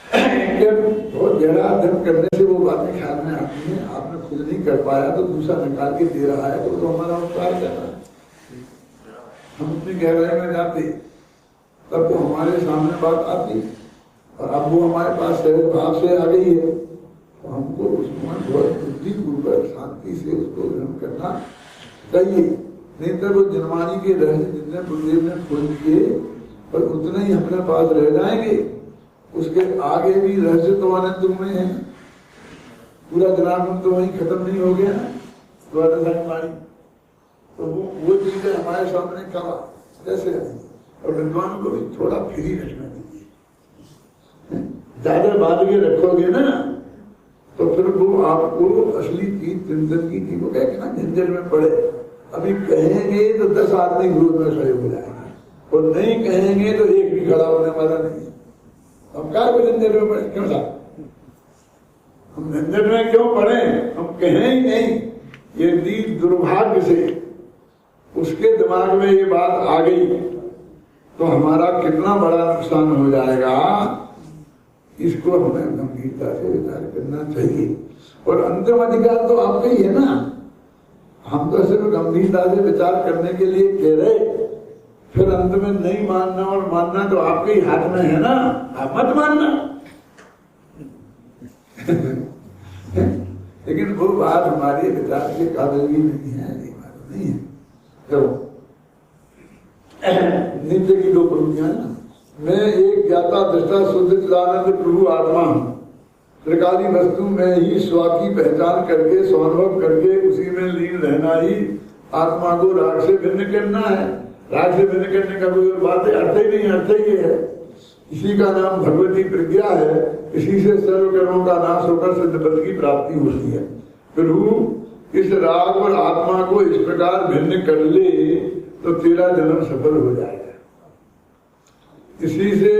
कि बहुत गहरा अध्ययन करने से वो बातें ख्याल में आती हैं, आपने खुद नहीं कर पाया तो दूसरा निकाल के दे रहा है, तो हमारा उपकार कर रहा है। हम अपनी गहराई में जाते तब वो हमारे सामने बात आती, और अब वो हमारे पास सहज भाव से आ गई है, तो हमको उसमें बहुत बुद्धिपूर्वक शांति से उसको ग्रहण करना चाहिए। नहीं तो वो जनवाणी के रहस्य जितने गुरुदेव ने खोल दिए पर उतने ही अपने पास रह जाएंगे, उसके आगे भी रहस्य तो अनंत में है, पूरा जनार्दन तो वहीं खत्म नहीं हो गया ना वाणी, तो वो चीजें हमारे सामने कहा जैसे, और विद्वान को भी थोड़ा फ्री रखना दीजिए, ज्यादा बात के रखोगे ना तो फिर वो आपको असली चीज चिंतन की चीज को कहे ना झंझट में पड़े। अभी कहेंगे तो 10 आदमी ग्रुप में खड़े हो जाएंगे, और नहीं कहेंगे तो एक भी खड़ा होने वाला नहीं है। हम क्या को झंझट में पड़े, क्यों था हम झंझट में क्यों पड़े? हम कहें ही नहीं, यदि दुर्भाग्य से उसके दिमाग में ये बात आ गई तो हमारा कितना बड़ा नुकसान हो जाएगा, इसको हमें गंभीरता से विचार करना चाहिए। और अंतिम अधिकार तो आपका ही है ना, हम तो सिर्फ गंभीरता से विचार करने के लिए कह रहे, फिर अंत में नहीं मानना और मानना तो आपके ही हाथ में है ना, आप मत मानना। लेकिन वो बात हमारे विचार के काबिल भी नहीं है, ये बात नहीं है। तो नित्य की 2 पंक्तियां ना, मैं एक ज्ञाता दृष्टा शुद्ध चिदानंद प्रभु आत्मा हूँ, त्रिकाली वस्तु में ही स्व की पहचान करके स्वानुभव करके उसी में लीन रहना ही आत्मा को राग से भिन्न करना है। राग से भिन्न करने का कोई बात है, अर्थ ही नहीं, अर्थ ही है इसी का नाम भगवती प्रज्ञा है। इसी से सर्व कर्मों का नाश होकर सिद्ध पद की प्राप्ति होती है। प्रभु इस राग और आत्मा को इस प्रकार भिन्न कर ले तो तेरा जन्म सफल हो जाएगा। इसी से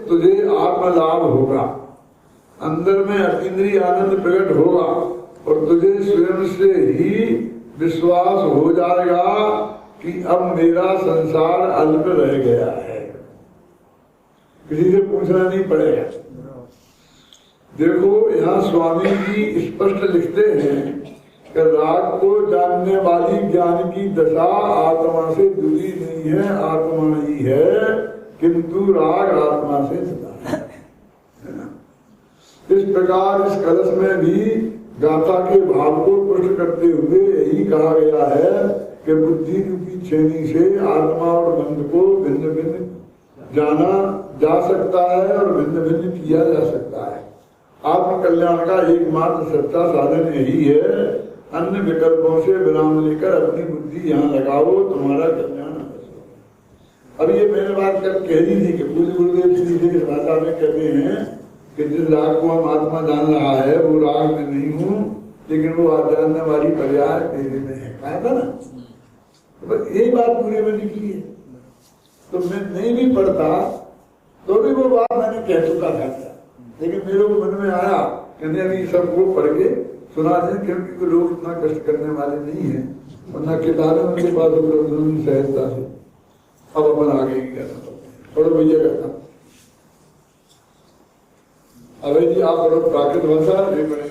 तुझे आत्म लाभ होगा, अंदर में अतीन्द्रिय आनंद प्रकट होगा और तुझे स्वयं से ही विश्वास हो जाएगा कि अब मेरा संसार अल्प रह गया है, किसी से पूछना नहीं पड़ेगा। देखो यहाँ स्वामी जी स्पष्ट लिखते हैं कि राग को जानने वाली ज्ञान की दशा आत्मा से जुड़ी नहीं है, आत्मा ही है, किंतु राग आत्मा से जुड़ा है। इस प्रकार इस कलश में भी गाथा के भाव को पुष्ट करते हुए यही कहा गया है कि बुद्धि रूपी छेनी से आत्मा और बंध को भिन्न भिन्न जाना जा सकता है और भिन्न भिन्न किया जा सकता है। आत्म कल्याण का एकमात्र सच्चा साधन यही है। अन्य विकल्पों से विराम लेकर अपनी बुद्धि यहाँ लगाओ, तुम्हारा कल्याण। अब ये मैंने बात कर कह दी थी कि पूज्य गुरुदेव श्री जी इस भाषा में कहते हैं कि जिस राग को हम आत्मा जान रहा है वो राग में नहीं हूँ, लेकिन वो जानने वाली पर्याय तेरे में है। कहा था ना, तो बस यही बात पूरे में निकली है। तो मैं नहीं भी पढ़ता तो भी वो बात मैंने कह चुका था, लेकिन मेरे को मन में आया कहने अभी सबको पढ़ के सुना दें, क्योंकि लोग इतना कष्ट करने वाले नहीं है, वरना किताबें उनके पास उपलब्ध होंगी सहजता से। अब अपन आगे ही करना पढ़ो भैया करना। अरे जी आप पढ़ो प्राकृत भाषा, नहीं पढ़ेंगे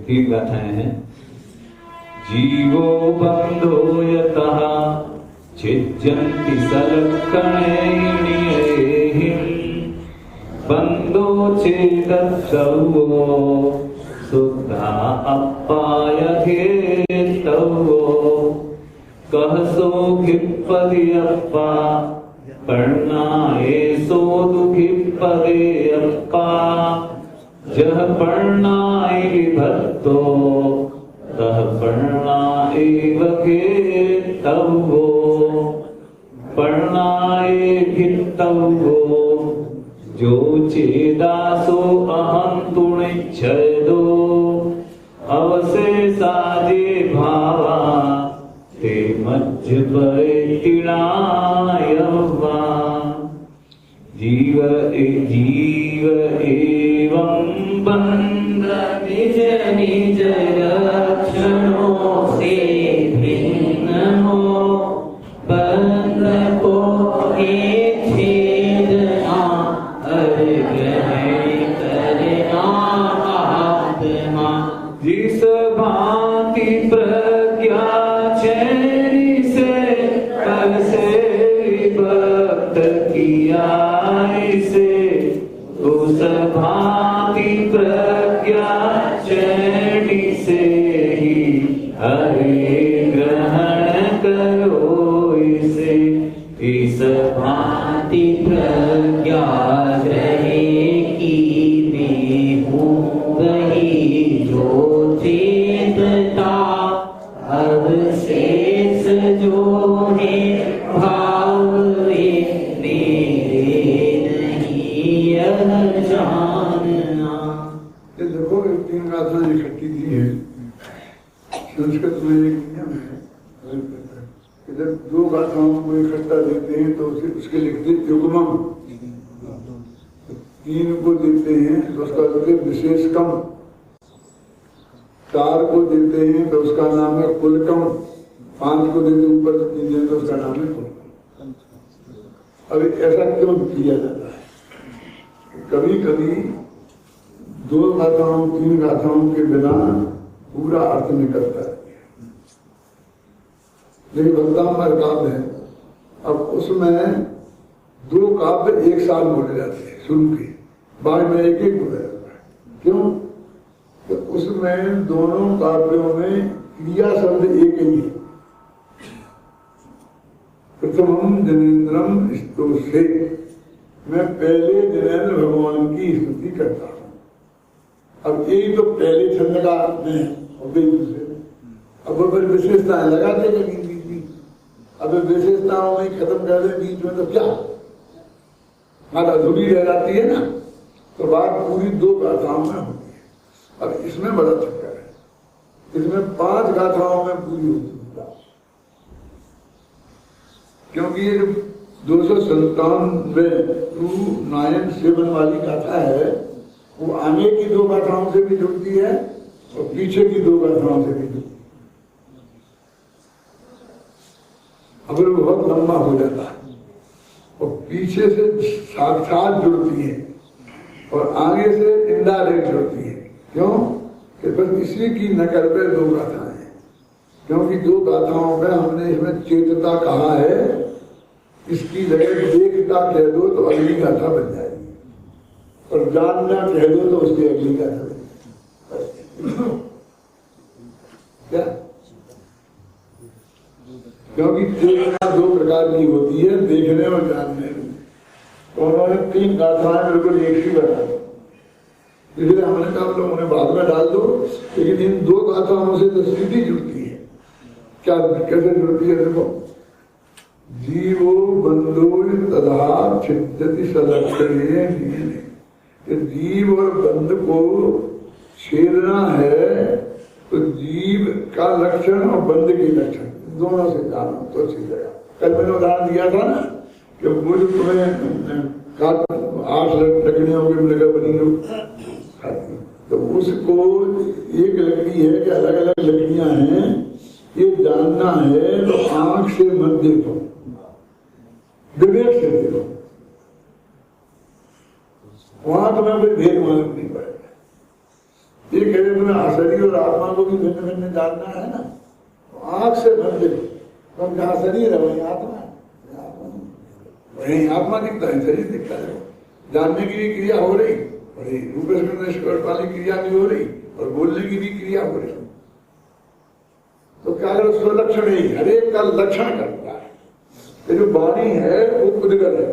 तीन गाथाएं हैं। जीवो बंधो यतः छिज्जन्ति सलक्षणैर्नियैहिं बंधो चेदत्सवो शुद्धा अप्पायथेतवो कह सुखिपदियप्पा पर्णाये सो दुखिपदे अप्पा जह पर्णाय विभक्तो तह पर्णाय वकेतवो पर्णाय भित्तवो जो चेदासो अहं तुणिच्छदो अवशेषादि भावा ते मज्ज परितीर्णायवा जीव एवं बंध निज निज लक्षणों से भिन्न हो बंध को छेदना अर्ग्रहण करना आत्मा जिस भांति प्रज्ञा चैनी से कल से विभक्त किया इसे उस भांति प्रज्ञा चैनी से ही हरे ग्रहण करो इसे इस भांति प्रज्ञा रहेगी देहूं वही जो चेतता अवशेष जो है भाव वे मेरे नहीं यह जानना। ये देखो तीन गाथाएं इकट्ठी दी है। संस्कृत में एक नियम है कि जब दो गाथाओं को इकट्ठा देते हैं तो उसके लिखते युग्मम, तीन को देते हैं तो उसका लिखते विशेष कम, चार को देते हैं तो उसका नाम है कुलकम, पांच को देते ऊपर तीन देते तो उसका नाम है कुलकम। अभी ऐसा क्यों किया जाता है? कभी कभी दो गाथाओं तीन गाथाओं के बिना पूरा अर्थ निकलता है। लेकिन भक्तामृत काव्य है, अब उसमें दो काव्य एक साथ बोले जाते हैं शुरू के, बाद में एक एक बोला जाता है। क्यों? तो उसमें दोनों काव्यों में क्रिया शब्द एक ही है। प्रथमम जनेन्द्रम स्तोषे, मैं पहले जनेन्द्र भगवान की स्तुति करता हूँ। अब यही तो पहले छंद का मैं और दूसरे में, अब फिर विशेषताएं लगाते हैं बीच में। अब विशेषताओं में खत्म कर दे बीच में तो क्या बात अधूरी रह जाती है ना, तो बात पूरी 2 गाथाओं में होती है। अब इसमें बड़ा चक्कर है, इसमें 5 गाथाओं में पूरी होती है बात, क्योंकि ये जो 297 297 वाली गाथा है वो आगे की 2 गाथाओं से भी जुड़ती है और पीछे की 2 गाथाओं से भी जुड़ती है। अब वो बहुत लंबा हो जाता है और पीछे से साक्षात जुड़ती है और आगे से इनडायरेक्ट जुड़ती है। क्यों कि बस इसी की नकल पे 2 गाथाएं हैं, क्योंकि 2 गाथाओं में हमने इसमें चेतता कहा है, इसकी जगह देखता कह दो तो अगली गाथा बन जाएगी और जानना कह दो तो उसकी अगली गाथा बन जाएगी। क्या? क्योंकि देखना 2 प्रकार की होती है, देखने और जानने में। तो उन्होंने 3 गाथाएं बिल्कुल एक ही बना दी, इसलिए हमने कहा लोग उन्हें बाद में डाल दो, लेकिन इन 2 गाथाओं से तो सीधी जुड़ती है। क्या कैसे जुड़ती है? देखो, जीवो बंधो तदा छिद्यति सलक्षणे, जीव और बंध को छेदना है तो जीव का लक्षण और बंध की लक्षण दोनों से जानो तो छेदेगा। कल मैंने उदाहरण दिया था ना कि वो जो तुम्हें 8 लकड़ियों की मृगा बनी हो खाती, तो उसको एक लकड़ी है कि अलग अलग लकड़ियां हैं ये जानना है तो आंख से मत देखो, विवेक से देखो, वहां तुम्हें कोई भेद मालूम नहीं पड़ेगा। ये कह रहे तुम्हें शरीर और आत्मा को भी भिन्न भिन्न जानना है ना, तो आंख से मत देखो, तो जहाँ शरीर है वहीं आत्मा है, वहीं आत्मा दिखता है, शरीर दिखता है। जानने की भी क्रिया हो रही और रूप वाली क्रिया भी हो रही और बोलने की भी क्रिया हो रही। तो क्या करो, स्वलक्षण ही हर एक का लक्षण करता है। ये जो वाणी है वो उद्गत है,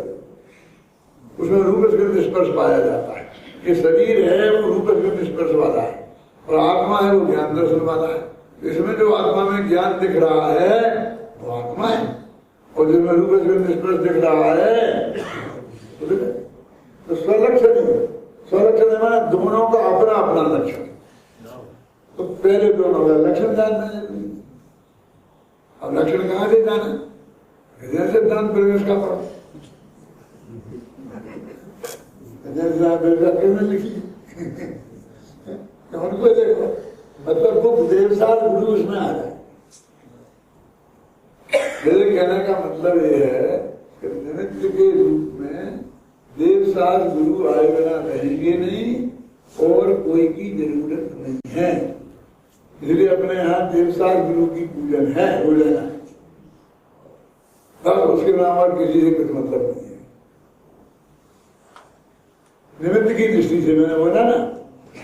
उसमें रूप स्पर्श पाया जाता है। ये शरीर है वो रूप स्पर्श वाला है और आत्मा है वो ज्ञान दर्शन वाला है। तो इसमें जो आत्मा में ज्ञान दिख रहा है वो आत्मा है और जिसमें रूप स्पर्श दिख रहा है तो स्वलक्षण ही। स्वलक्षण माना दोनों का अपना अपना लक्षण, तो पहले दोनों का लक्षण जानना जरूरी। अब लक्षण कहाँ से जाना? सिद्धांत प्रवेश का पढ़ो, लिखी उनको देखो, मतलब बुक देवसार गुरु उसमें आ जाए। मेरे कहने का मतलब ये है कि निमित्त के रूप में देवसार गुरु आए बिना रहेंगे नहीं और कोई की जरूरत नहीं है। इसलिए अपने यहाँ देवसार गुरु की पूजन है, हो जाना तब उसके नाम और किसी से कुछ मतलब नहीं है। निमित्त की दृष्टि से मैंने बोला ना,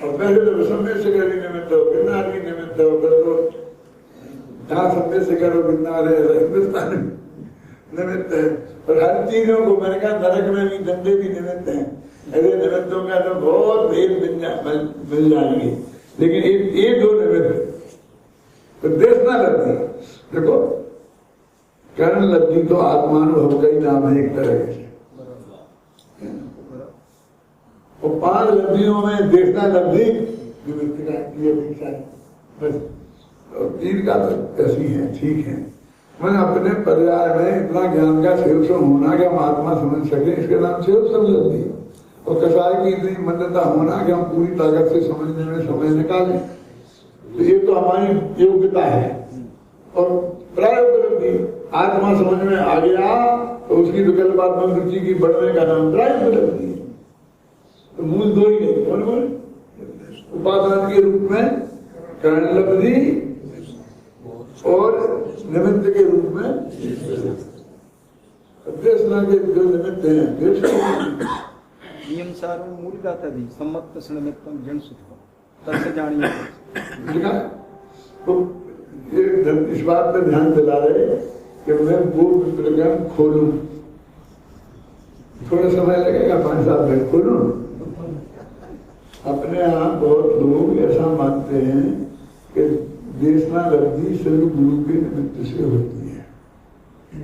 और पहले तो समय से कभी निमित्त हो, कितना भी निमित्त हो, फिर तो जहाँ समय से करो कितना रहे हिंदुस्तान निमित्त है। और हर चीजों को मैंने कहा नरक में भी धंधे भी निमित्त हैं। ऐसे निमित्तों का तो बहुत भेद मिल जाएंगे, लेकिन ये 2 निमित्त तो देखना लगता है। देखो कर्ण लब्धि तो आत्मानुभव का ही नाम है एक तरह से, और 5 लब्धियों में देखना लब्धि निमित्त का अपेक्षा है बस। और 3 का तो ऐसी है, ठीक है। मैंने अपने पर्याय में इतना ज्ञान का सेव होना कि हम आत्मा समझ सके, इसके नाम से लब्धि। और कसाई की इतनी मन्नता होना कि हम पूरी ताकत से समझने में समय निकालें, तो ये तो हमारी योग्यता है। और प्रायोपलब्धि, आत्मा समझ में आ गया तो उसकी विकल्पात्मक रुचि की बढ़ने का नाम प्रायोपलब्धि है। तो मूल 2 ही नहीं, कौन कौन? उपादान के रूप में कर्ण लब्धि और निमित्त के रूप में देशना के जो निमित्त हैं। नियम सार मूल गाथा दी सम्मत निमित्तम जन सुखम तस्य जानिए। तो ये इस बात पे ध्यान दिला रहे कि मैं वो प्रकरण खोलूं। थोड़ा समय लगेगा, 5-7 दिन खोलूं। अपने यहाँ बहुत लोग ऐसा मानते हैं कि देशना लब्धि सिर्फ गुरु के निमित्त से होती है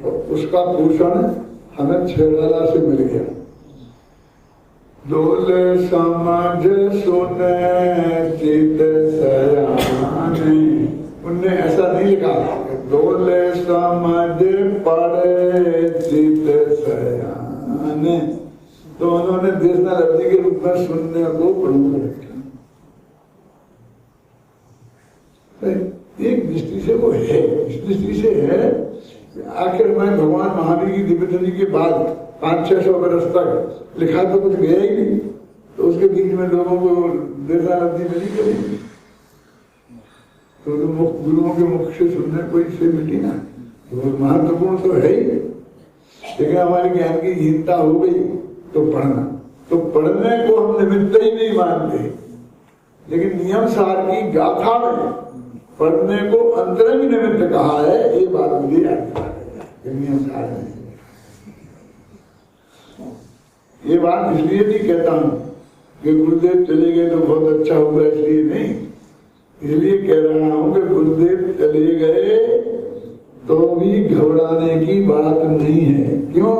और उसका पोषण हमें छेड़ाला से मिल गया। डोले समझ सुने चित सयाने, उनने ऐसा नहीं लिखा, डोले समझ पड़े चित सयाने, तो उन्होंने देशना लब्धि के रूप में सुनने को प्रमुख रखा। एक दृष्टि से वो है, इस दृष्टि से है। आखिर में भगवान महावीर की दिव्यदृष्टि के बाद 500-600 वर्ष तक लिखा तो कुछ गया ही नहीं, तो उसके बीच में लोगों को देशना लब्धि मिली करेगी, तो गुरुओं के मुख से सुनने कोई से मिली ना, तो महत्वपूर्ण तो है ही। लेकिन हमारे ज्ञान की हीनता हो गई तो पढ़ना, तो पढ़ने को हम निमित्त ही नहीं मानते, लेकिन नियम सार की गाथा में पढ़ने को अंतरंग निमित्त कहा है। ये बात मुझे याद है, नियम सार में ये बात इसलिए नहीं कहता हूं कि गुरुदेव चले गए तो बहुत अच्छा होगा, इसलिए नहीं, इसलिए कह रहा हूं कि गुरुदेव चले गए तो भी घबराने की बात नहीं है। क्यों?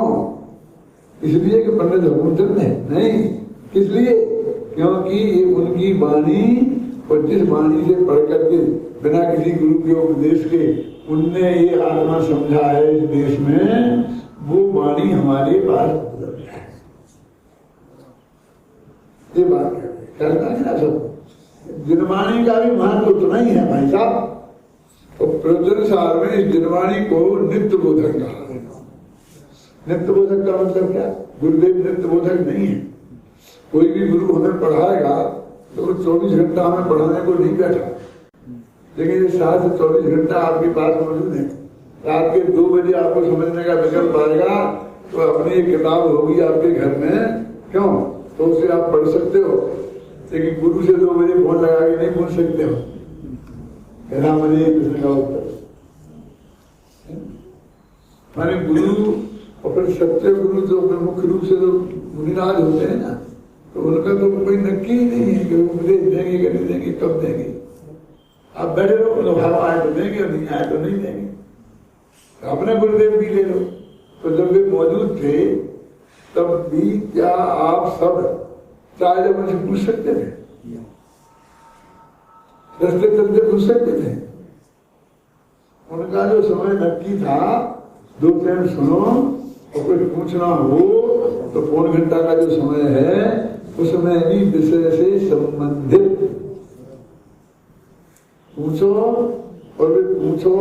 इसलिए कि पंडित हुकुमचंद है नहीं, किसलिए? क्योंकि ये उनकी वाणी, और जिस वाणी से पढ़ करके बिना किसी गुरु के उपदेश के उनने ये आत्मा समझा है इस देश में, वो वाणी हमारे पास उपलब्ध है। ये बात करना है ना सब। जिनवाणी का भी महत्व उतना ही है भाई साहब। तो प्रवचन सार में इस जिनवाणी को नित्य बोधक कहा। नित्य बोधक का मतलब क्या? गुरुदेव नित्य बोधक नहीं है। कोई भी गुरु हमें पढ़ाएगा तो वो 24 घंटा हमें पढ़ाने को नहीं बैठा, लेकिन ये 7 से 24 घंटा आपके पास मौजूद है। रात के 2 बजे आपको समझने का विकल्प आएगा तो अपनी एक किताब होगी आपके घर में, क्यों? तो उसे आप पढ़ सकते हो, लेकिन गुरु से 2 बजे फोन लगा के नहीं पूछ सकते हो कहना मुझे प्रश्न का उत्तर। माने गुरु और फिर सत्य गुरु जो मुख्य रूप से जो मुनिराज होते हैं ना, तो उनका तो कोई नक्की ही नहीं है कि वो उपदेश देंगे कि नहीं देंगे, कब देंगे। आप बैठे रहो, तो भाव आए तो देंगे, नहीं आए तो नहीं देंगे। अपने गुरुदेव भी ले लो, तो जब वे मौजूद थे तब भी क्या आप सब चाहे जब उनसे पूछ सकते थे? रस्ते चलते पूछ सकते थे? उनका जो समय नक्की था, 2 टाइम सुनो और कुछ पूछना हो तो पौन घंटा का जो समय है उसमें भी विषय से संबंधित पूछो, और वे पूछो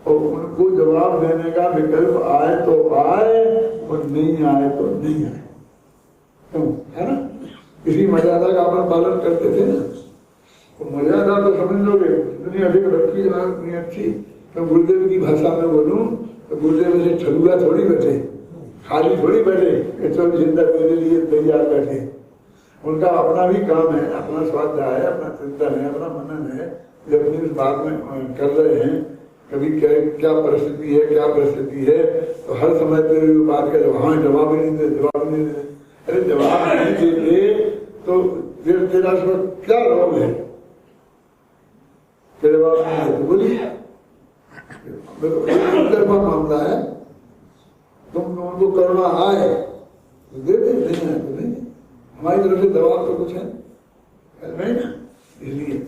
और उनको जवाब देने का विकल्प आए तो आए और नहीं आए तो नहीं आए। क्यों? है ना? किसी मर्यादा का अपन पालन करते थे ना, तो मर्यादा तो समझ लोगे, इतनी अधिक रखी इतनी अच्छी। तो गुरुदेव की भाषा में बोलूं तो गुरुदेव ऐसे ठलुआ थोड़ी बैठे, खाली थोड़ी बैठे, 24 घंटा मेरे लिए तैयार बैठे। उनका अपना भी काम है, अपना स्वाध्याय है, अपना चिंतन है, अपना मनन है, जब अपनी इस बात में कर रहे हैं। कभी क्या परिस्थिति है, क्या परिस्थिति है, तो हर समय पे बात का जवाब ही नहीं दे, जवाब नहीं दे। अरे जवाब नहीं देते तो तेरा उसमें क्या रोल है? जवाब नहीं देते बोलिए, मामला है। तुम उनको करना आए तो दे दे, नहीं आए तो नहीं। हमारी तरफ से दबाव तो कुछ है नहीं ना, इसलिए।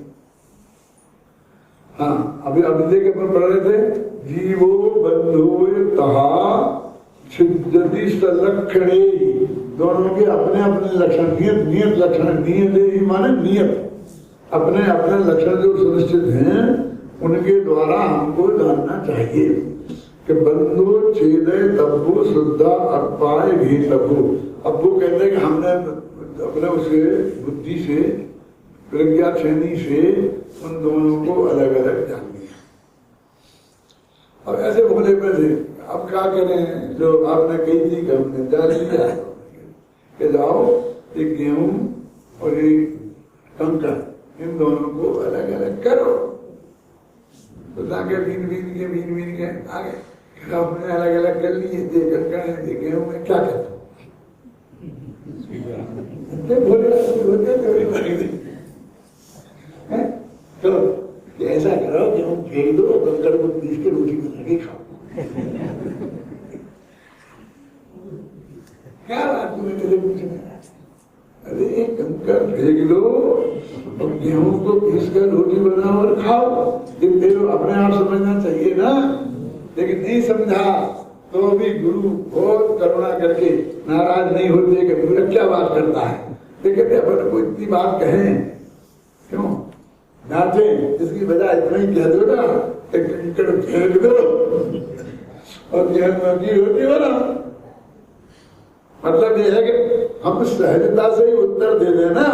हाँ, अभी देख अपन पढ़ रहे थे, जीवो बंधु तहा छिद्यति सलक्षणे, दोनों के अपने अपने लक्षण, नियत लक्षण, नियत माने नियत, अपने अपने लक्षण जो सुनिश्चित हैं उनके द्वारा हमको जानना चाहिए कि बंधु छेदे तब्बो शुद्धा अर्पाय भी तब्बो। अब वो कहते हैं कि हमने अपने उसे बुद्धि से, प्रज्ञा श्रेणी से उन दोनों को अलग अलग जान लिया। अब ऐसे भोले पैसे अब क्या करें, जो आपने कही थी कि हमने जान लिया कि जाओ एक गेहूं और एक कंकड़, इन दोनों को अलग अलग करो, तो ताकि बीन बीन के आगे आपने अलग अलग कर लिए देखे हूँ मैं क्या कहता हूँ तो ऐसा करो कि हम फेंक दो कंकड़ को पीस के रोटी बना के खाओ। क्या बात तुम्हें तेरे पूछना? अरे कंकड़ फेंक दो और गेहूं को पीस कर रोटी बनाओ और खाओ। ये तेरे अपने आप समझना चाहिए ना, लेकिन नहीं समझा तो भी गुरु बहुत करुणा करके नाराज नहीं होते कि गुरु क्या बात करता है। तो कहते अपन को इतनी बात कहें क्यों डांटे, इसकी वजह इतना ही कह दो ना, कंकड़ फेंक दो और गेहूं की रोटी बनाओ। मतलब ये है कि हम सहजता से ही उत्तर दे देना,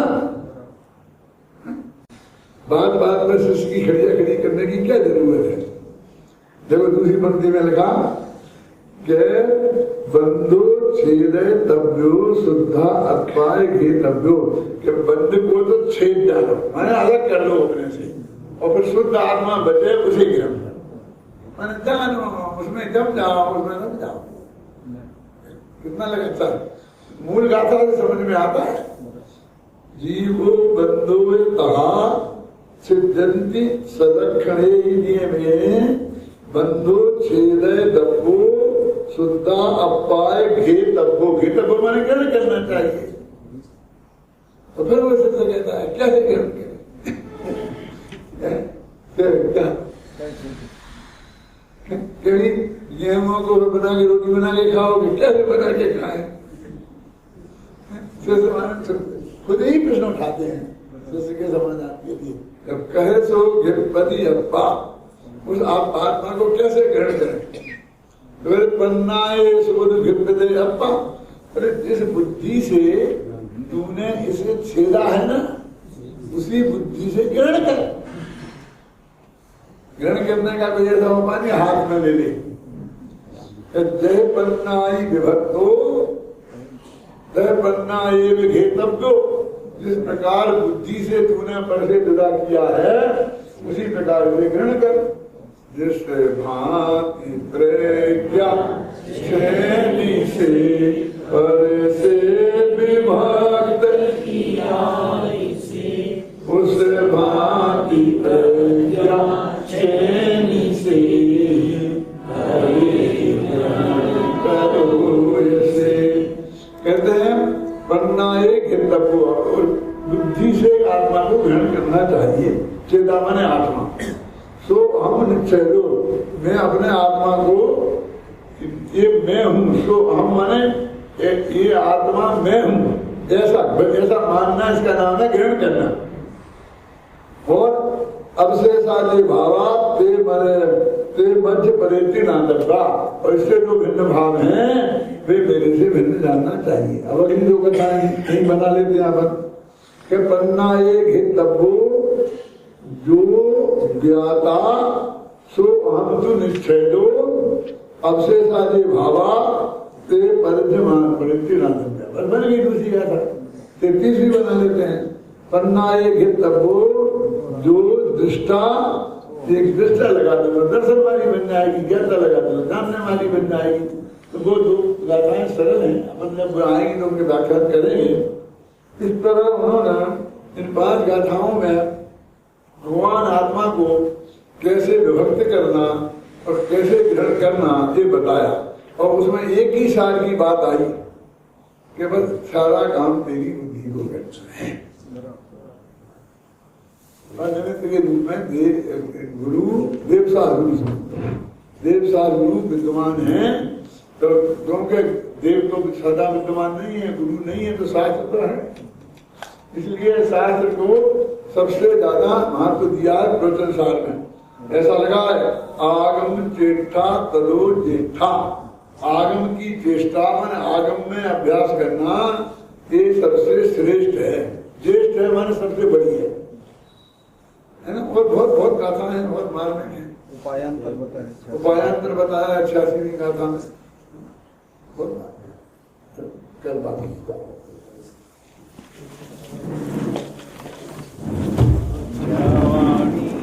बात बात में इसकी खड़िया खड़ी करने की क्या जरूरत है। देखो दूसरी पंक्ति में लिखा कि बंधु छेदे तब्यो शुद्धा अत्पाय घेतव्यो, कि बंध को तो छेद डालो माने अलग कर लो अपने से, और फिर शुद्ध आत्मा बचे उसे ग्रहण करो, माने जानो उसमें जम जाओ, उसमें जम जाओ। कितना लगता है, मूल गाथा से समझ में आता है। जीवो बंधु तहा सिद्धंति सदक्षणे नियमे बंधु छेदय दब्बो शुद्धा अपाय घेतब्बो। घेतब्बो माने ग्रहण करना चाहिए। तो फिर वो सिद्ध कहता है कैसे ग्रहण करें? कभी गेहूं को बना के रोटी बना के खाओगे, कैसे बना के खाएं? खुद ही प्रश्न उठाते हैं जैसे के समाधान के लिए। जब कहे सो गिरपति अप्पा, उस आप आत्मा को कैसे ग्रहण करें? फिर पन्नाए सुबुध गिरपति अप्पा, अरे जिस बुद्धि से तूने इसे छेदा है ना, उसी बुद्धि से ग्रहण कर। ग्रहण करने का कोई ऐसा उपाय नहीं हाथ में ले ले। जय पन्नाई विभक्तो जय पन्नाए विघेतव्यो, जिस प्रकार बुद्धि से तूने पर से जुदा किया है उसी प्रकार से ग्रहण कर। जिस भांति प्रज्ञा श्रेणी से पर से विभक्त किया उस भांति प्रज्ञा श्रेणी से कहते हैं पन्नाए घेतव्यो, और बुद्धि से आत्मा को ग्रहण करना चाहिए। चेता माने आत्मा। सो हम निश्चय दो, मैं अपने आत्मा को ये मैं हूँ, सो हम माने ये आत्मा मैं हूँ, ऐसा मानना, इसका नाम है ग्रहण करना। और अब से साजे भावा ते मध्य परेती नादरता, और इससे जो भिन्न भाव हैं वे मेरे से भिन्न जानना चाहिए। अब अगली दो कथाएं नहीं बना लेते हैं अपन के पन्ना ये घेतव्यो जो ज्ञाता सो हम तो निश्चय दो अब से साजे भावा ते परिध्यमान परेती नादरता। बन गई दूसरी गाथा, तीसरी बना लेते हैं। पन्ना ये घेतव्यो जो दृष्टा, एक दृष्टा लगा दो, दर्शन वाली बन जाएगी, ज्ञाता लगा दो, जानने वाली बन जाएगी। तो वो दो गाथाएं सरल हैं, अपन जब आएंगे तो उनके व्याख्या करेंगे। इस तरह उन्होंने इन 5 गाथाओं में भगवान आत्मा को कैसे विभक्त करना और कैसे ग्रहण करना ये बताया, और उसमें एक ही सार की बात आई कि बस सारा काम तेरी बुद्धि को करना है। निमित्त के रूप में गुरु देवसार गुरु विद्यमान है। तो क्योंकि देव तो सदा विद्यमान नहीं है, गुरु नहीं है, तो शास्त्र तो है। इसलिए शास्त्र को सबसे ज्यादा महत्व दिया है प्रवचन सार में। ऐसा लगा है आगम चेष्टा तदो ज्येष्ठा, आगम की चेष्टा माने आगम में अभ्यास करना ये सबसे श्रेष्ठ है। ज्येष्ठ है माने सबसे बड़ी है ना। और बहुत गाथा है, बहुत मार्मिक है। उपायांतर बताया 86वीं गाथा में। बहुत कल बात